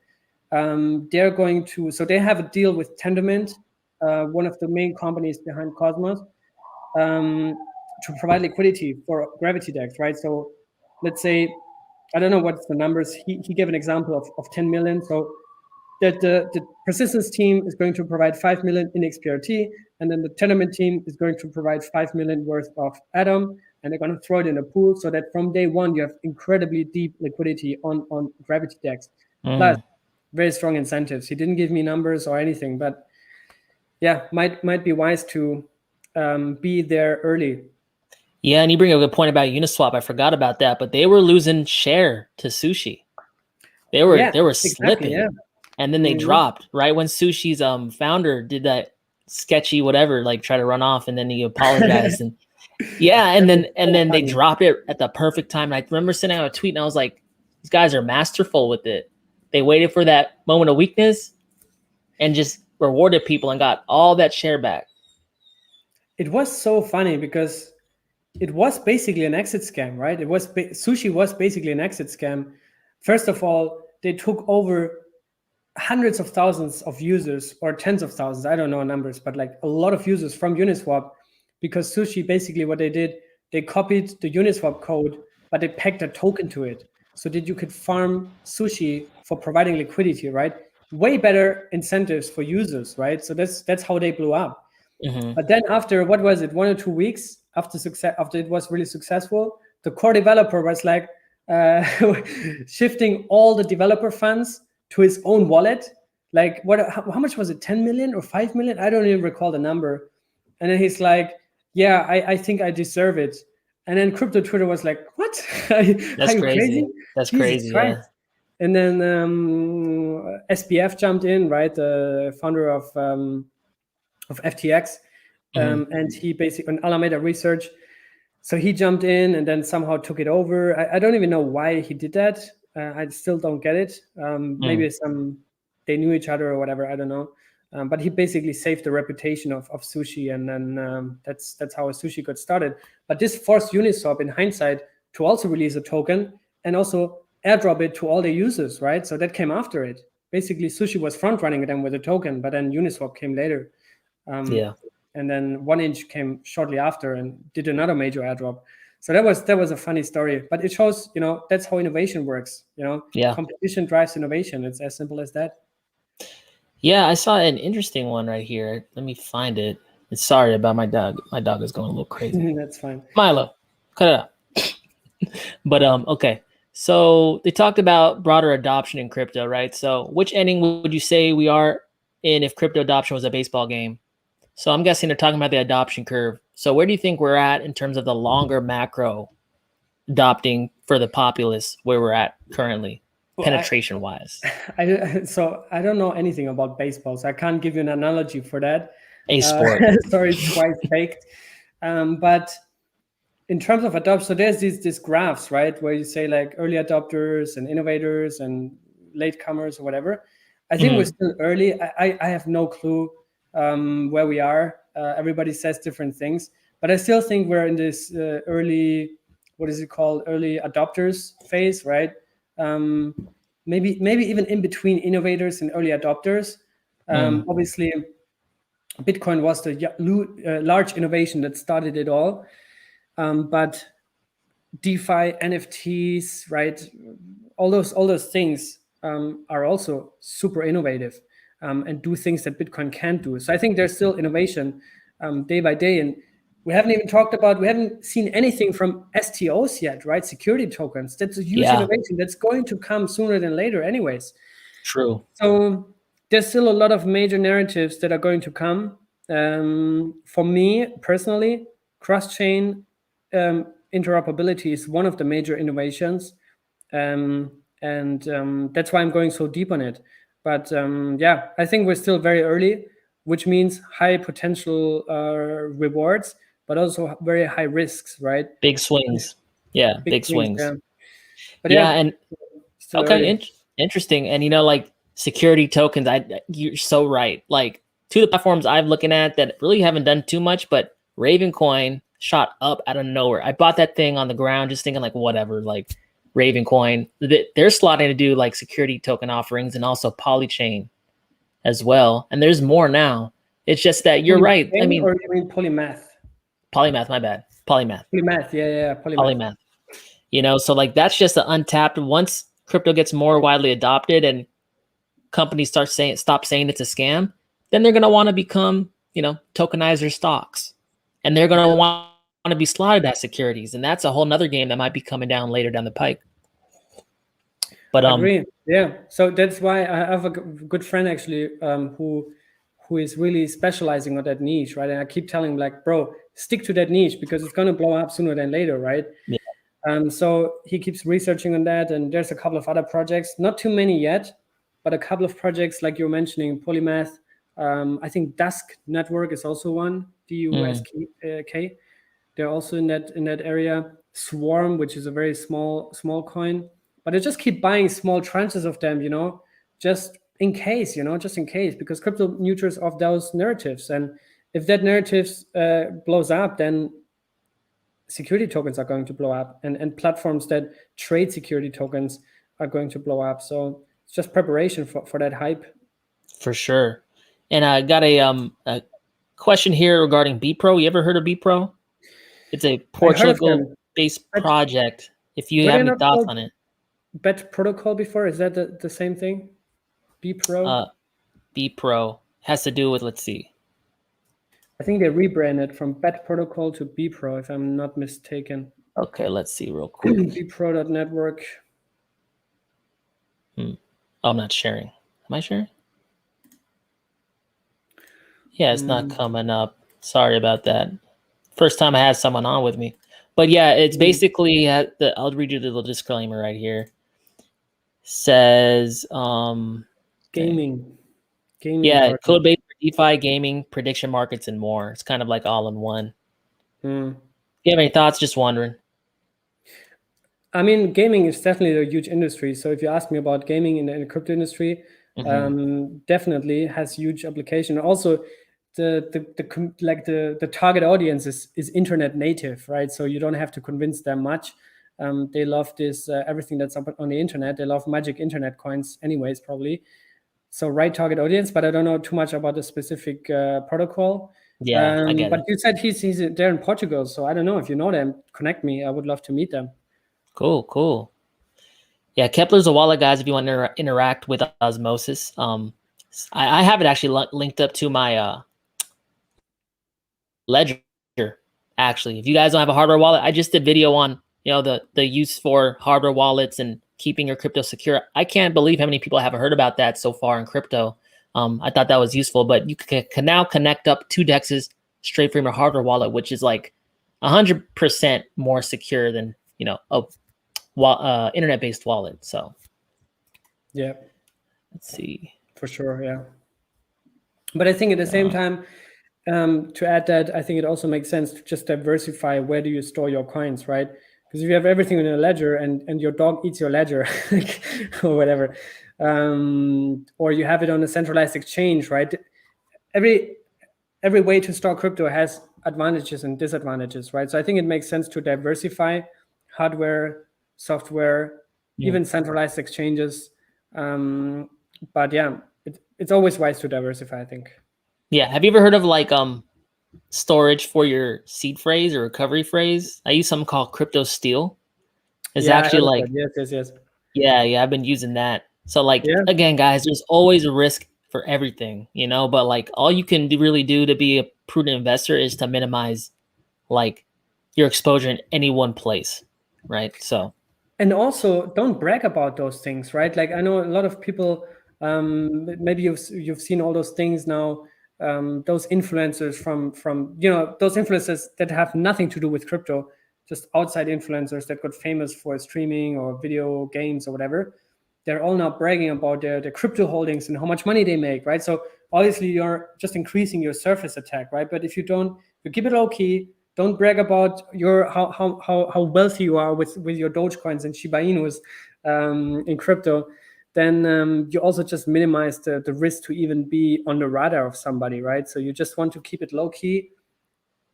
they're going to, so they have a deal with Tendermint one of the main companies behind Cosmos, to provide liquidity for gravity DEX, right? So let's say, I don't know what's the numbers. He gave an example of 10 million. So that the persistence team is going to provide 5 million in XRPT, and then the Tenement team is going to provide 5 million worth of Atom, and they're going to throw it in a pool so that from day one you have incredibly deep liquidity on gravity DEX. Plus, very strong incentives. He didn't give me numbers or anything, but yeah, might be wise to be there early. Yeah, and you bring up a good point about Uniswap. I forgot about that, but they were losing share to Sushi. They were slipping, yeah. And then they dropped right when Sushi's founder did that sketchy whatever, like try to run off, and then he apologized and and then they dropped it at the perfect time. And I remember sending out a tweet and I was like, these guys are masterful with it. They waited for that moment of weakness and just rewarded people and got all that share back. It was so funny because it was basically an exit scam, right? It was Sushi was basically an exit scam. First of all, they took over hundreds of thousands of users or tens of thousands, I don't know numbers, but like a lot of users from Uniswap, because Sushi basically what they did, they copied the Uniswap code, but they pegged a token to it so that you could farm Sushi for providing liquidity, right? Way better incentives for users, right? So that's how they blew up. But then after, what was it, 1 or 2 weeks after it was really successful, the core developer was like shifting all the developer funds to his own wallet. Like how much was it, 10 million or 5 million? I don't even recall the number. And then he's like, yeah, I think I deserve it. And then crypto Twitter was like, what? That's crazy. That's Jesus crazy. Christ. Yeah. And then SBF jumped in, right? The founder of FTX. And he basically, on Alameda Research. So he jumped in and then somehow took it over. I don't even know why he did that. I still don't get it. Maybe they knew each other or whatever. I don't know. But he basically saved the reputation of Sushi, and then that's how Sushi got started. But this forced Uniswap, in hindsight, to also release a token and also airdrop it to all the users, right? So that came after it. Basically, Sushi was front running them with a token, but then Uniswap came later. And then 1inch came shortly after and did another major airdrop. So that was a funny story, but it shows, that's how innovation works. Competition drives innovation. It's as simple as that. Yeah, I saw an interesting one right here. Let me find it. Sorry about my dog. My dog is going a little crazy. That's fine. Milo, cut it out. But okay. So they talked about broader adoption in crypto, right? So which inning would you say we are in if crypto adoption was a baseball game? So I'm guessing they're talking about the adoption curve. So where do you think we're at in terms of the longer macro adopting for the populace where we're at currently, penetration wise? So I don't know anything about baseball, so I can't give you an analogy for that. A sport. Sorry, it's quite faked. But in terms of adoption, so there's these graphs, right, where you say like early adopters and innovators and latecomers or whatever. I think we're still early. I have no clue where we are. Everybody says different things, but I still think we're in this early, what is it called, early adopters phase, right? Maybe even in between innovators and early adopters. Obviously, Bitcoin was the large innovation that started it all, but DeFi, NFTs, right? All those things are also super innovative. And do things that Bitcoin can't do. So I think there's still innovation day by day. And we haven't seen anything from STOs yet, right? Security tokens. That's a huge innovation that's going to come sooner than later anyways. True. So there's still a lot of major narratives that are going to come. For me personally, cross-chain interoperability is one of the major innovations. And that's why I'm going so deep on it. But I think we're still very early, which means high potential rewards, but also very high risks, right? Big swings. Yeah, big swings. Yeah. But and okay, interesting. And like security tokens, you're so right. Like two of the platforms I'm looking at that really haven't done too much, but Ravencoin shot up out of nowhere. I bought that thing on the ground just thinking like whatever, like Ravencoin, they're slotting to do like security token offerings and also Polychain as well. And there's more now. It's just that you're right. I mean, or you mean polymath? Polymath, my bad. Polymath. Polymath, yeah, Polymath. You know, so like that's just the untapped. Once crypto gets more widely adopted and companies stop saying it's a scam, then they're gonna want to become, you know, tokenizer stocks, and they're gonna want to be slotted as securities, and that's a whole nother game that might be coming down later down the pike. But agree. Yeah, so that's why I have a good friend actually who is really specializing on that niche, right? And I keep telling him like, bro, stick to that niche because it's gonna blow up sooner than later, right? Yeah. So he keeps researching on that, and there's a couple of other projects, not too many yet, but a couple of projects like you're mentioning, Polymath. I think Dusk Network is also one, DUSK. They're also in that area. Swarm, which is a very small coin, but I just keep buying small tranches of them, you know, just in case, because crypto nurtures off those narratives, and if that narratives blows up, then security tokens are going to blow up, and platforms that trade security tokens are going to blow up. So it's just preparation for that hype. For sure. And I got a question here regarding BEPRO. You ever heard of BEPRO? It's a Portugal-based project. If you have any thoughts on it. Bet protocol before, is that the same thing? BEPRO? BEPRO has to do with, let's see. I think they rebranded from Bet Protocol to BEPRO, if I'm not mistaken. Okay, let's see real quick. BEPRO.network. Oh, I'm not sharing. Am I sharing? Yeah, it's not coming up. Sorry about that. First time I had someone on with me. But yeah, it's basically, I'll read you the little disclaimer right here. Says, gaming. Yeah, code base for DeFi, gaming, prediction markets, and more. It's kind of like all in one. You have any thoughts? Just wondering. I mean, gaming is definitely a huge industry. So if you ask me about gaming in the crypto industry, definitely has huge application. Also, the target audience is internet native, right? So you don't have to convince them much. They love this everything that's up on the internet. They love magic internet coins, anyways, probably. So right target audience, but I don't know too much about the specific protocol. Yeah, I get but it. you said he's there in Portugal, so I don't know if you know them. Connect me. I would love to meet them. Cool. Yeah, Kepler's a wallet, guys. If you want to interact with Osmosis, I have it actually linked up to my ledger. Actually, if you guys don't have a hardware wallet, I just did video on the use for hardware wallets and keeping your crypto secure. I can't believe how many people haven't heard about that so far in crypto. I thought that was useful, but you can now connect up 2 DEXs straight from your hardware wallet, which is like 100% more secure than a internet-based wallet. So yeah, let's see. For sure, yeah. But I think at the same time, to add that, I think it also makes sense to just diversify where do you store your coins, right? Because if you have everything in a ledger and your dog eats your ledger or whatever, or you have it on a centralized exchange, right? Every way to store crypto has advantages and disadvantages, right? So I think it makes sense to diversify hardware, software, even centralized exchanges. But yeah, it's always wise to diversify, I think. Yeah. Have you ever heard of like storage for your seed phrase or recovery phrase? I use something called Crypto Steel. It's actually like yes. Yeah, I've been using that. So like again, guys, there's always a risk for everything, but like all you can really do to be a prudent investor is to minimize like your exposure in any one place, right? So and also don't brag about those things, right? Like I know a lot of people, maybe you've seen all those things now, those influencers from those influencers that have nothing to do with crypto, just outside influencers that got famous for streaming or video games or whatever. They're all now bragging about their crypto holdings and how much money they make, right? So obviously you're just increasing your surface attack, right? But if you keep it low key, don't brag about your how wealthy you are with your Dogecoins and Shiba Inus in crypto, then you also just minimize the risk to even be on the radar of somebody, right? So you just want to keep it low key,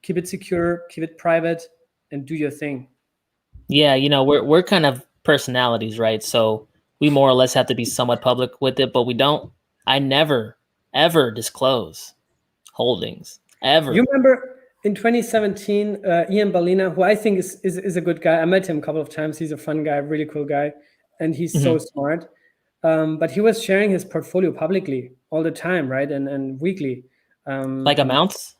keep it secure, keep it private, and do your thing. Yeah, we're kind of personalities, right? So we more or less have to be somewhat public with it, but I never ever disclose holdings ever. You remember in 2017, Ian Ballina, who I think is a good guy. I met him a couple of times. He's a fun guy, really cool guy, and he's so smart. But he was sharing his portfolio publicly all the time, right? And weekly. Like amounts?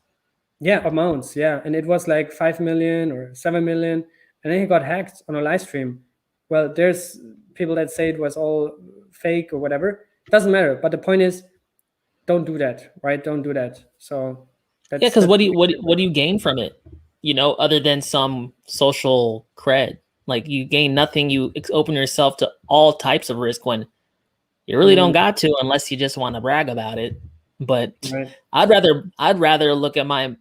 Yeah, amounts. Yeah. And it was like 5 million or 7 million. And then he got hacked on a live stream. Well, there's people that say it was all fake or whatever. Doesn't matter. But the point is, don't do that, right? Don't do that. So yeah, because what do you gain from it? You know, other than some social cred. Like you gain nothing. You open yourself to all types of risk when you really don't got to, unless you just want to brag about it. But right. I'd rather look at my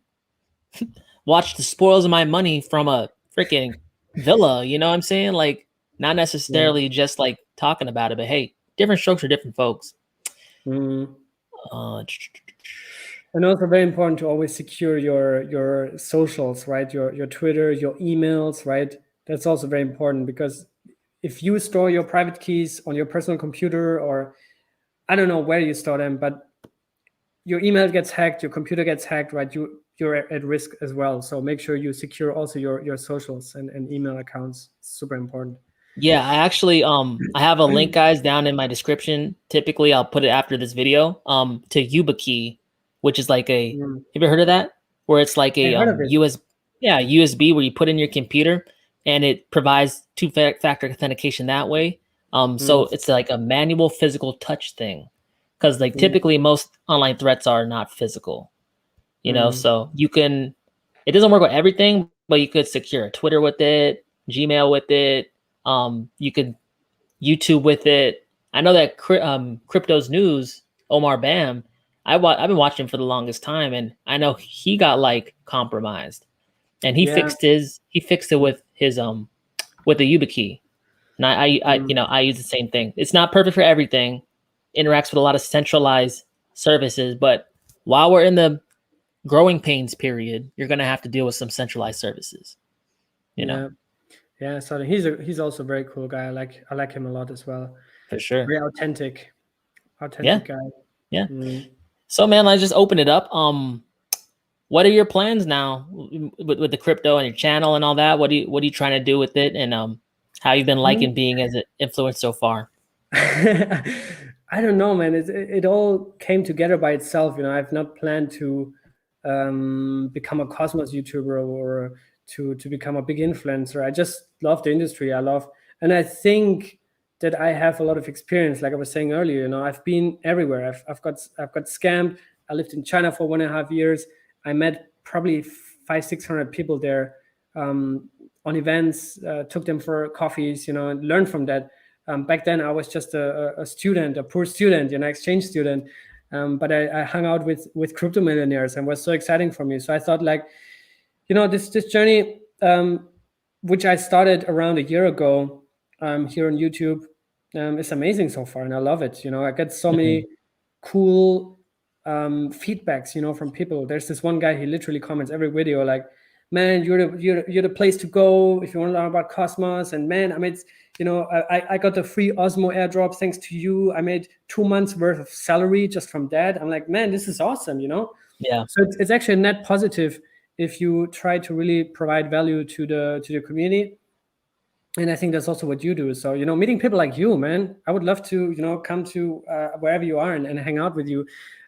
watch the spoils of my money from a freaking villa. You know what I'm saying? Like not necessarily just like talking about it, but hey, different strokes for different folks. And also very important to always secure your socials, right? Your Twitter, your emails, right? That's also very important, because if you store your private keys on your personal computer, or I don't know where you store them, but your email gets hacked, your computer gets hacked, right? You're at risk as well. So make sure you secure also your socials and email accounts. It's super important. Yeah, I actually I have a link, guys, down in my description. Typically I'll put it after this video to SUBQUERY, which is like a have you ever heard of that? Where it's like a USB where you put in your computer and it provides two-factor authentication that way. So it's like a manual physical touch thing. Because like typically most online threats are not physical. You know, so you can it doesn't work with everything, but you could secure Twitter with it, Gmail with it. You could YouTube with it. I know that Crypto's News, Omar Bam, I've been watching him for the longest time, and I know he got like compromised, and he fixed it with his with the YubiKey. And I use the same thing. It's not perfect for everything. Interacts with a lot of centralized services, but while we're in the growing pains period, you're gonna have to deal with some centralized services. You know. Yeah, so he's also a very cool guy. I like him a lot as well. For sure. Very authentic guy. Yeah. So man, let's just open it up. What are your plans now with the crypto and your channel and all that? What are you trying to do with it, and how you've been liking being as an influencer so far? I don't know, man. It all came together by itself. You know, I've not planned to become a Cosmos YouTuber or to become a big influencer. I just love the industry. And I think that I have a lot of experience. Like I was saying earlier, you know, I've been everywhere. I've got scammed. I lived in China for 1.5 years. I met probably 500-600 people there on events, took them for coffees, you know, and learned from that. Back then I was just a student, a poor student, you know, exchange student. But I hung out with crypto millionaires, and was so exciting for me. So I thought, like, you know, this journey, which I started around a year ago here on YouTube, is amazing so far, and I love it. You know, I get so many cool feedbacks, you know, from people. There's this one guy, he literally comments every video like, man, you're the place to go if you want to learn about Cosmos. And man, I made, you know, I got the free Osmo airdrop thanks to you. I made 2 months worth of salary just from that. I'm like, man, this is awesome, you know? Yeah. So it's actually a net positive if you try to really provide value to the community. And I think that's also what you do. So, you know, meeting people like you, man, I would love to, you know, come to wherever you are and hang out with you.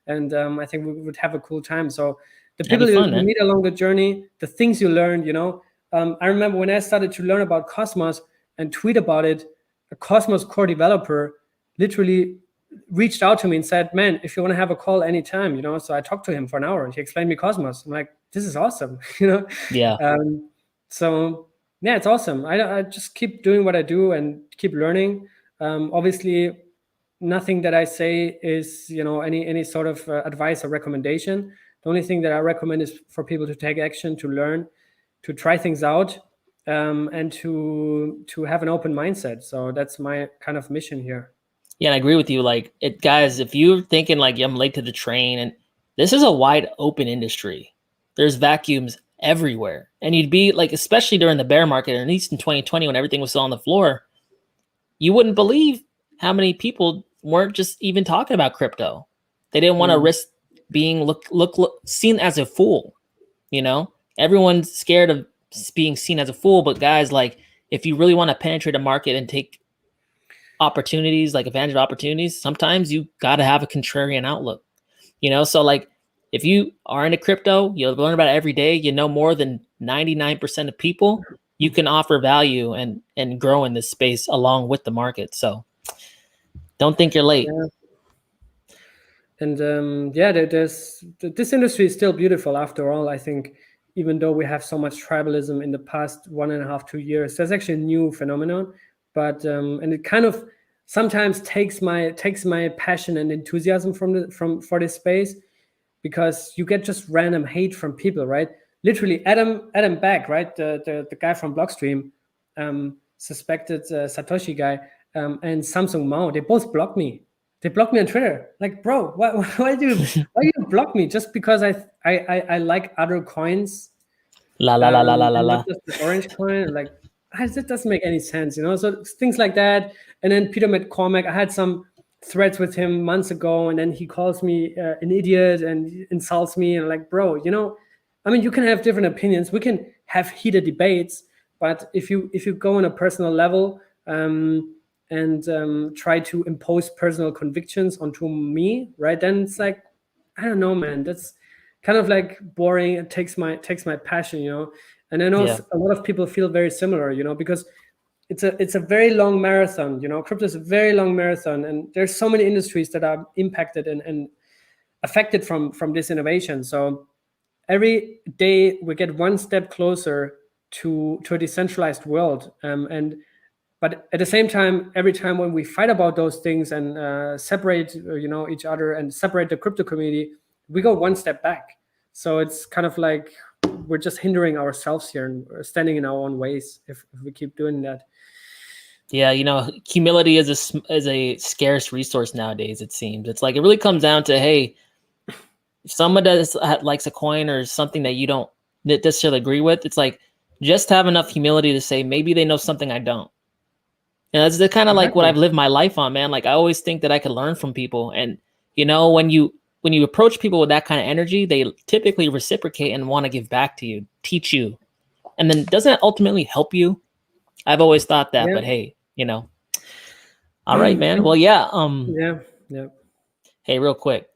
And I think we would have a cool time. So the people you meet along the journey, the things you learn, you know, I remember when I started to learn about Cosmos and tweet about it, a Cosmos core developer literally reached out to me and said, man, if you want to have a call anytime, you know. So I talked to him for an hour and he explained me Cosmos. I'm like, this is awesome, you know? Yeah. So yeah, it's awesome. I just keep doing what I do and keep learning. Obviously, nothing that I say is, you know, any sort of advice or recommendation. The only thing that I recommend is for people to take action, to learn, to try things out, and to have an open mindset. So that's my kind of mission here. Yeah, and I agree with you. Like, guys, if you're thinking like, yeah, I'm late to the train, and this is a wide open industry. There's vacuums everywhere, and you'd be like, especially during the bear market, or at least in 2020 when everything was still on the floor, you wouldn't believe how many people weren't just even talking about crypto. They didn't want to risk being look seen as a fool. You know, everyone's scared of being seen as a fool, but guys, like, if you really want to penetrate a market and take opportunities, like advantage of opportunities, sometimes you got to have a contrarian outlook. You know, so like, if you are into crypto, you learn about it every day, you know more than 99% of people, you can offer value and grow in this space along with the market. So don't think you're late. Yeah. And this industry is still beautiful after all. I think even though we have so much tribalism in the past 1.5, 2 years, there's actually a new phenomenon. But and it kind of sometimes takes my passion and enthusiasm for this space, because you get just random hate from people, right? Literally, Adam Back, right, the guy from Blockstream, suspected Satoshi guy, and Samsung Mao, they both blocked me. They blocked me on Twitter. Like, bro, why do you block me just because I like other coins? Not just the orange coin. Like, that doesn't make any sense, you know. So things like that. And then Peter McCormack, I had some threads with him months ago, and then he calls me an idiot and insults me, and like, bro, you know, I mean, you can have different opinions, we can have heated debates, but if you go on a personal level and try to impose personal convictions onto me, right, then it's like, I don't know, man, that's kind of like boring. It takes my passion, you know. And I know a lot of people feel very similar, you know, because it's a very long marathon, you know. Crypto is a very long marathon, and there's so many industries that are impacted and affected from this innovation. So every day we get one step closer to a decentralized world, but at the same time, every time when we fight about those things and separate each other and separate the crypto community, we go one step back. So it's kind of like we're just hindering ourselves here, and we're standing in our own ways if we keep doing that. Yeah, you know, humility is a scarce resource nowadays, it seems. It's like, it really comes down to, hey, if someone likes a coin or something that you don't necessarily agree with, it's like, just have enough humility to say, maybe they know something I don't. And that's kind of like what I've lived my life on, man. Like, I always think that I could learn from people. And, you know, when you approach people with that kind of energy, they typically reciprocate and want to give back to you, teach you. And then doesn't that ultimately help you? I've always thought that, but hey, you know. All right, man. Well, yeah. Yeah. Hey, real quick.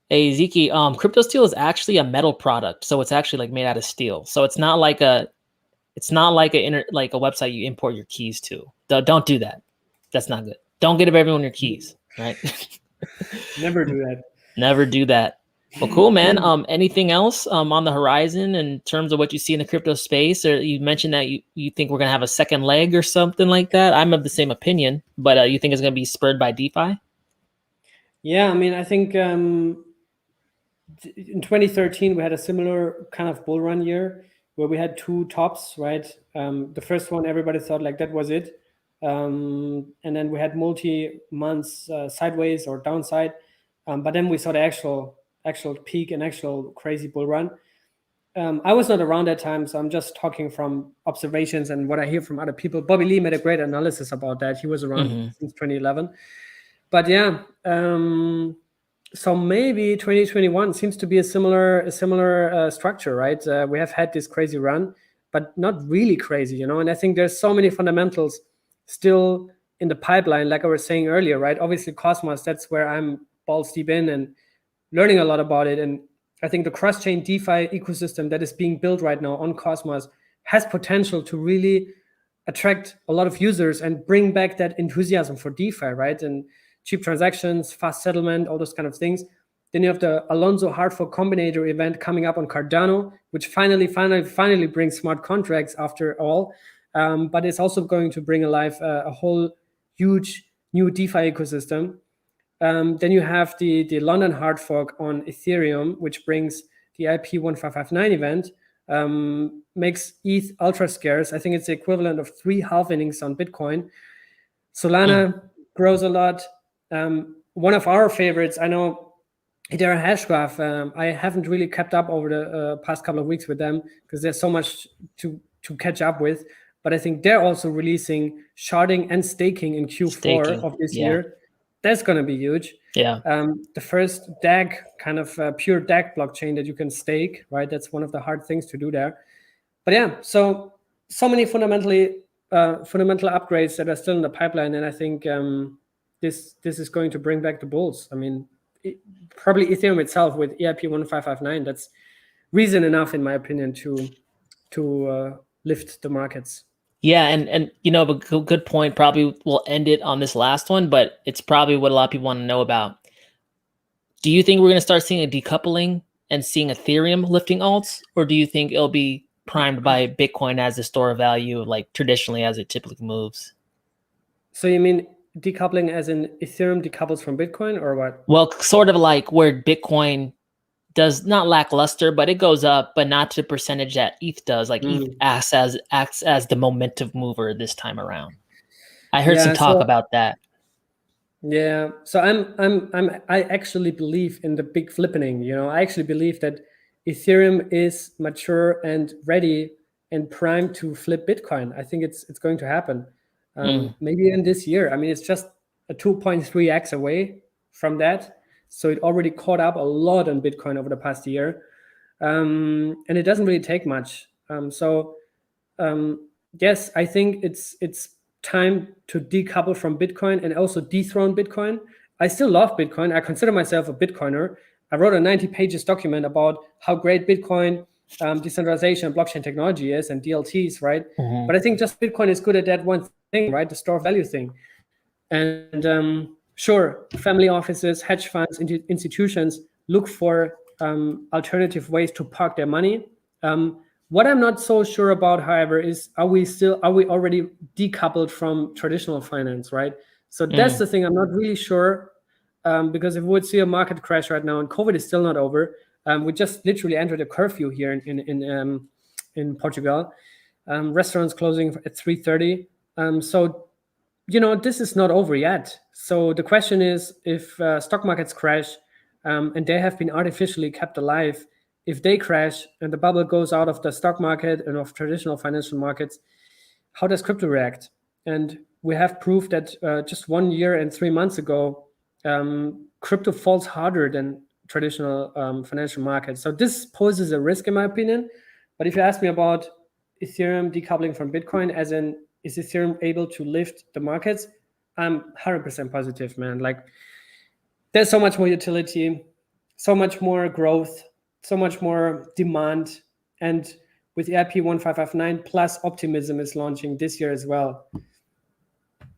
Hey, Ziki, Cryptosteel is actually a metal product. So it's actually like made out of steel. So it's not like a website you import your keys to. Don't do that. That's not good. Don't give everyone your keys, right? Never do that. Never do that. Well, cool, man. Anything else on the horizon in terms of what you see in the crypto space? Or you mentioned that you think we're gonna have a second leg or something like that. I'm of the same opinion, but you think it's gonna be spurred by DeFi? Yeah, I mean, I think in 2013 we had a similar kind of bull run year where we had two tops, right? The first one, everybody thought like that was it, and then we had multi months sideways or downside, but then we saw the actual peak and actual crazy bull run. I was not around that time, so I'm just talking from observations and what I hear from other people. Bobby Lee made a great analysis about that. He was around since 2011. But yeah, so maybe 2021 seems to be a similar structure, right? We have had this crazy run, but not really crazy, you know. And I think there's so many fundamentals still in the pipeline, like I was saying earlier, right? Obviously, Cosmos, that's where I'm balls deep in and learning a lot about it. And I think the cross-chain DeFi ecosystem that is being built right now on Cosmos has potential to really attract a lot of users and bring back that enthusiasm for DeFi, right? And cheap transactions, fast settlement, all those kind of things. Then you have the Alonso Hardfork Combinator event coming up on Cardano, which finally brings smart contracts after all. But it's also going to bring alive a whole huge new DeFi ecosystem. Then you have the London hard fork on Ethereum, which brings the IP 1559 event, makes ETH ultra scarce. I think it's the equivalent of 3 halvings on Bitcoin. Solana grows a lot. One of our favorites, I know, Hedera Hashgraph. I haven't really kept up over the past couple of weeks with them because there's so much to catch up with. But I think they're also releasing sharding and staking in Q4 of this year. That's going to be huge. Yeah. The first DAG, kind of pure DAG blockchain that you can stake, right? That's one of the hard things to do there. But yeah, so many fundamental upgrades that are still in the pipeline, and I think this is going to bring back the bulls. I mean, probably Ethereum itself with EIP 1559. That's reason enough, in my opinion, to lift the markets. Yeah, and you know, a good point. Probably we'll end it on this last one, but it's probably what a lot of people want to know about. Do you think we're going to start seeing a decoupling and seeing Ethereum lifting alts, or do you think it'll be primed by Bitcoin as a store of value, like traditionally as it typically moves? So you mean decoupling as in Ethereum decouples from Bitcoin, or what? Well, sort of like where Bitcoin does not lackluster, but it goes up, but not to the percentage that ETH does. Like ETH acts as the momentum mover this time around. I heard some talk about that. Yeah, so I actually believe in the big flippening. You know, I actually believe that Ethereum is mature and ready and primed to flip Bitcoin. I think it's going to happen. Maybe in this year. I mean, it's just a 2.3x away from that. So it already caught up a lot on Bitcoin over the past year. And it doesn't really take much. Yes, I think it's time to decouple from Bitcoin and also dethrone Bitcoin. I still love Bitcoin. I consider myself a Bitcoiner. I wrote a 90 pages document about how great Bitcoin, decentralization and blockchain technology is, and DLTs, right? But I think just Bitcoin is good at that one thing, right? The store of value thing. And sure, family offices, hedge funds, institutions look for alternative ways to park their money. What I'm not so sure about, however, is are we already decoupled from traditional finance, right? So that's the thing I'm not really sure, because if we would see a market crash right now and COVID is still not over, we just literally entered a curfew here in Portugal. Restaurants closing at 3:30. So, you know, this is not over yet. So the question is, if stock markets crash, and they have been artificially kept alive, if they crash and the bubble goes out of the stock market and of traditional financial markets, how does crypto react? And we have proof that just 1 year and 3 months ago, crypto falls harder than traditional financial markets. So this poses a risk, in my opinion. But if you ask me about Ethereum decoupling from Bitcoin, as in, is Ethereum able to lift the markets? I'm 100% positive, man. Like, there's so much more utility, so much more growth, so much more demand. And with EIP 1559 plus Optimism is launching this year as well.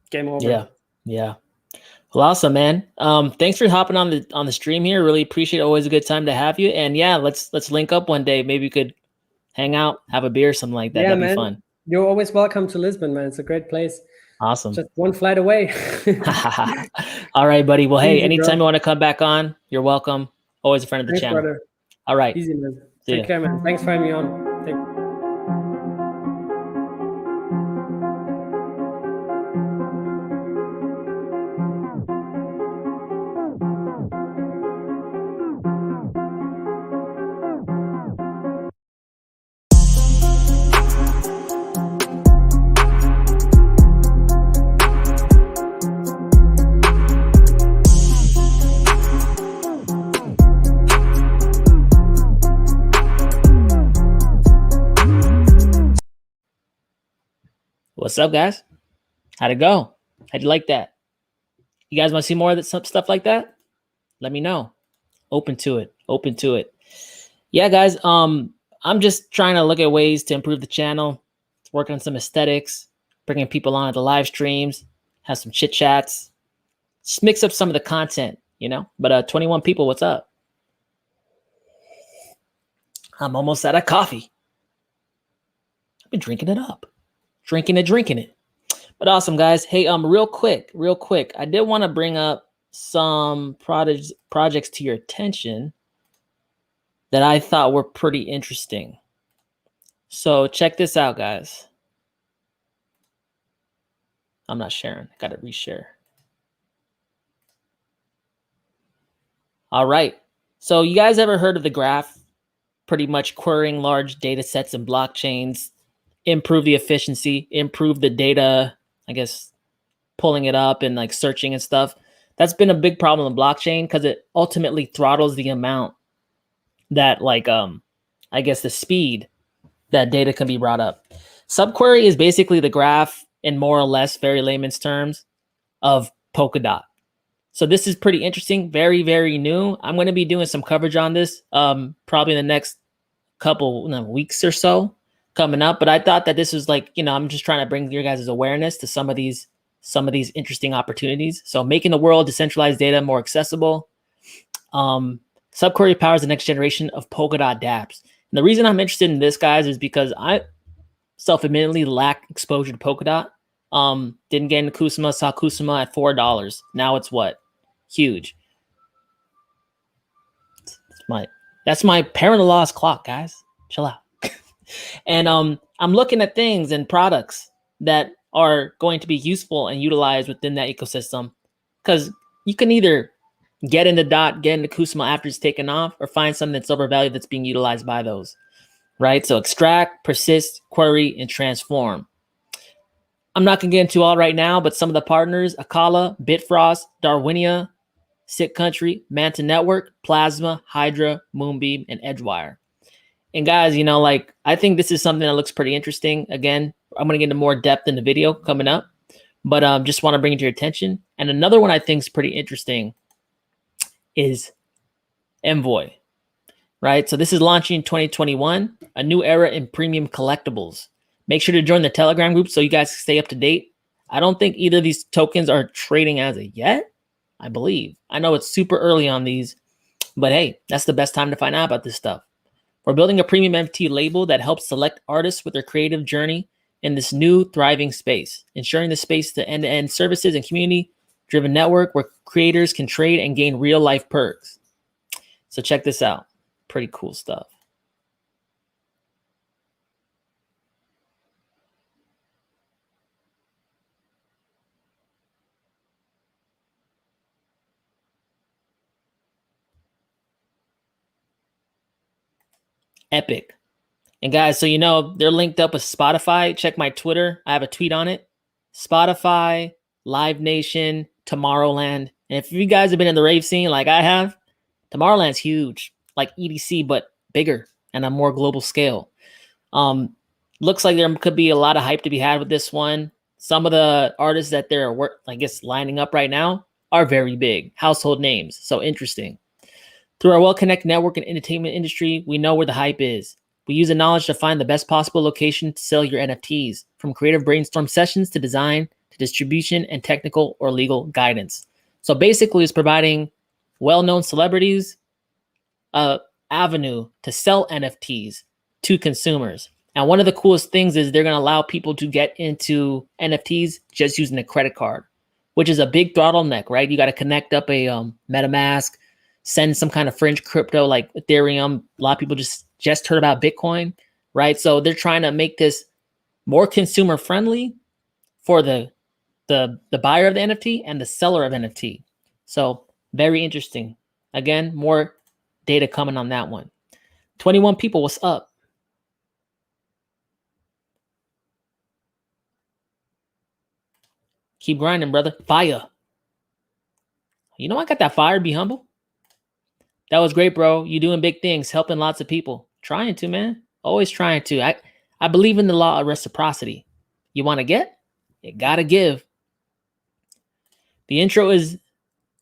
Game over. Yeah. Well, awesome, man. Thanks for hopping on the stream here. Really appreciate it. Always a good time to have you. And yeah, let's link up one day. Maybe we could hang out, have a beer, something like that. Yeah, that'd man. be fun. You're always welcome to Lisbon, man. It's a great place. Awesome. Just one flight away. All right, buddy. Well, hey, Easy, anytime bro. you want to come back on, you're welcome. Always a friend of the channel. Brother. All right. Easy, man. See Take care, man. Thanks for having me on. What's up, guys? How'd it go? How'd you like that? You guys want to see more of that stuff like that? Let me know. Open to it. Yeah, guys. I'm just trying to look at ways to improve the channel. Working on some aesthetics, bringing people on to the live streams, have some chit chats, just mix up some of the content, you know. But 21 people, what's up? I'm almost out of coffee. I've been drinking it up. Drinking it. But awesome, guys. Hey, real quick. I did want to bring up some projects to your attention that I thought were pretty interesting. So check this out, guys. I'm not sharing. Got to reshare. All right. So you guys ever heard of the graph? Pretty much querying large data sets and blockchains, improve the efficiency, improve the data, I guess, pulling it up and like searching and stuff. That's been a big problem in blockchain because it ultimately throttles the amount that I guess the speed that data can be brought up. SUBQUERY is basically the graph in more or less very layman's terms of Polkadot. So this is pretty interesting, very, very new. I'm going to be doing some coverage on this probably in the next couple weeks or so coming up. But I thought that this was like, I'm just trying to bring your guys' awareness to some of these interesting opportunities. So making the world decentralized data more accessible. SUBQUERY powers the next generation of Polkadot dApps. And the reason I'm interested in this, guys, is because I self-admittedly lack exposure to Polkadot. Didn't get into Kusama, saw Kusama at $4. Now it's what? Huge. That's my parent-in-law's clock, guys. Chill out. And I'm looking at things and products that are going to be useful and utilized within that ecosystem. Because you can either get into DOT, get into Kusama after it's taken off, or find something that's overvalued that's being utilized by those. Right? So extract, persist, query, and transform. I'm not going to get into all right now, but some of the partners, Akala, Bitfrost, Darwinia, Sick Country, Manta Network, Plasma, Hydra, Moonbeam, and Edgewire. And guys, I think this is something that looks pretty interesting. Again, I'm going to get into more depth in the video coming up, but just want to bring it to your attention. And another one I think is pretty interesting is ENVOY, right? So this is launching in 2021, a new era in premium collectibles. Make sure to join the Telegram group so you guys stay up to date. I don't think either of these tokens are trading as of yet, I believe. I know it's super early on these, but hey, that's the best time to find out about this stuff. We're building a premium NFT label that helps select artists with their creative journey in this new thriving space, ensuring the space to end-to-end services and community-driven network where creators can trade and gain real-life perks. So check this out. Pretty cool stuff. Epic. And guys, so they're linked up with Spotify. Check my Twitter. I have a tweet on it. Spotify, Live Nation, Tomorrowland. And if you guys have been in the rave scene like I have, Tomorrowland's huge, like EDC, but bigger and on a more global scale. Looks like there could be a lot of hype to be had with this one. Some of the artists that they're, lining up right now are very big, household names. So interesting. Through our well-connected network and entertainment industry, we know where the hype is. We use the knowledge to find the best possible location to sell your NFTs, from creative brainstorm sessions to design to distribution and technical or legal guidance. So basically, it's providing well-known celebrities an avenue to sell NFTs to consumers. And one of the coolest things is they're going to allow people to get into NFTs just using a credit card, which is a big bottleneck, right? You got to connect up a MetaMask, send some kind of fringe crypto like Ethereum. A lot of people just heard about Bitcoin, right? So they're trying to make this more consumer friendly for the buyer of the NFT and the seller of NFT. So very interesting. Again, more data coming on that one. 21 people, what's up? Keep grinding, brother. Fire. I got that fire. Be humble. That was great, bro. You doing big things, helping lots of people. Trying to, man. Always trying to. I believe in the law of reciprocity. You want to get? You got to give. The intro is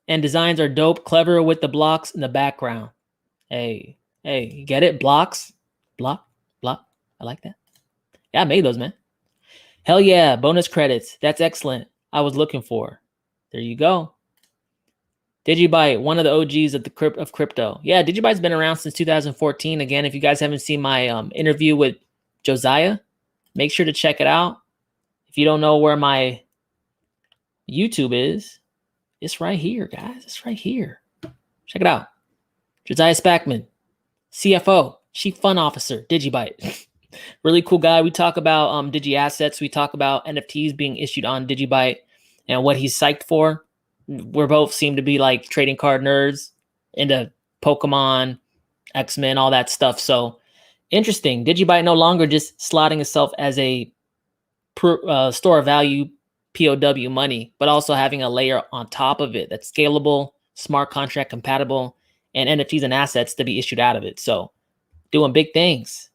and designs are dope, clever with the blocks in the background. Hey, you get it? Blocks? Block. I like that. Yeah, I made those, man. Hell yeah, bonus credits. That's excellent. I was looking for. There you go. Digibyte, one of the OGs of crypto. Yeah, Digibyte's been around since 2014. Again, if you guys haven't seen my interview with Josiah, make sure to check it out. If you don't know where my YouTube is, it's right here, guys. It's right here. Check it out. Josiah Spackman, CFO, Chief Fund Officer, Digibyte. Really cool guy. We talk about Digi assets. We talk about NFTs being issued on Digibyte and what he's psyched for. We're both seem to be like trading card nerds into Pokemon, X-Men, all that stuff. So interesting. Digibyte no longer just slotting itself as a store of value POW money, but also having a layer on top of it that's scalable, smart contract compatible, and NFTs and assets to be issued out of it. So doing big things.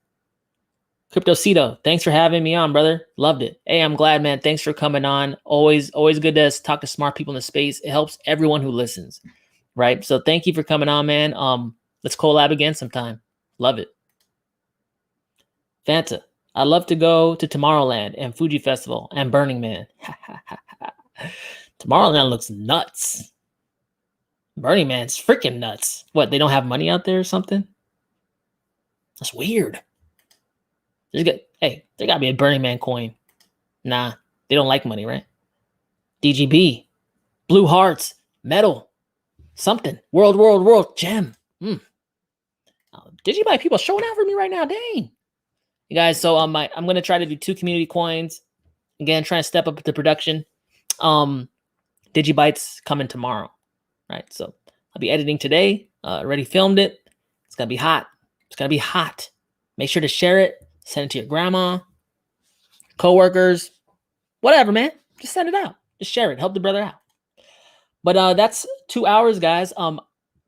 Cryptocito, thanks for having me on, brother. Loved it. Hey, I'm glad, man. Thanks for coming on. Always good to talk to smart people in the space. It helps everyone who listens, right? So thank you for coming on, man. Let's collab again sometime. Love it. Fanta, I love to go to Tomorrowland and Fuji Festival and Burning Man. Tomorrowland looks nuts. Burning Man's freaking nuts. What, they don't have money out there or something? That's weird. Hey, there gotta be a Burning Man coin. Nah, they don't like money, right? DGB, Blue Hearts, Metal, something. World, Gem. Digibyte people showing out for me right now. Dang. You guys, so I'm gonna try to do 2 community coins. Again, trying to step up the production. Digibyte's coming tomorrow, right? So I'll be editing today. Already filmed it. It's gonna be hot. It's gonna be hot. Make sure to share it. Send it to your grandma, coworkers, whatever, man. Just send it out. Just share it. Help the brother out. But that's 2 hours, guys.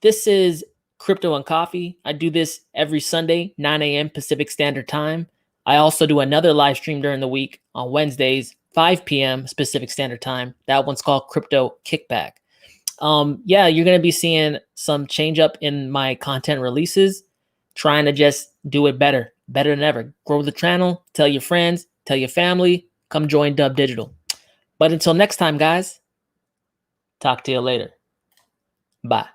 This is Crypto and Coffee. I do this every Sunday, 9 a.m. Pacific Standard Time. I also do another live stream during the week on Wednesdays, 5 p.m. Pacific Standard Time. That one's called Crypto Kickback. Yeah, you're going to be seeing some change up in my content releases, trying to just do it better than ever. Grow the channel, tell your friends, tell your family, come join Dubdigital. But until next time, guys, talk to you later. Bye.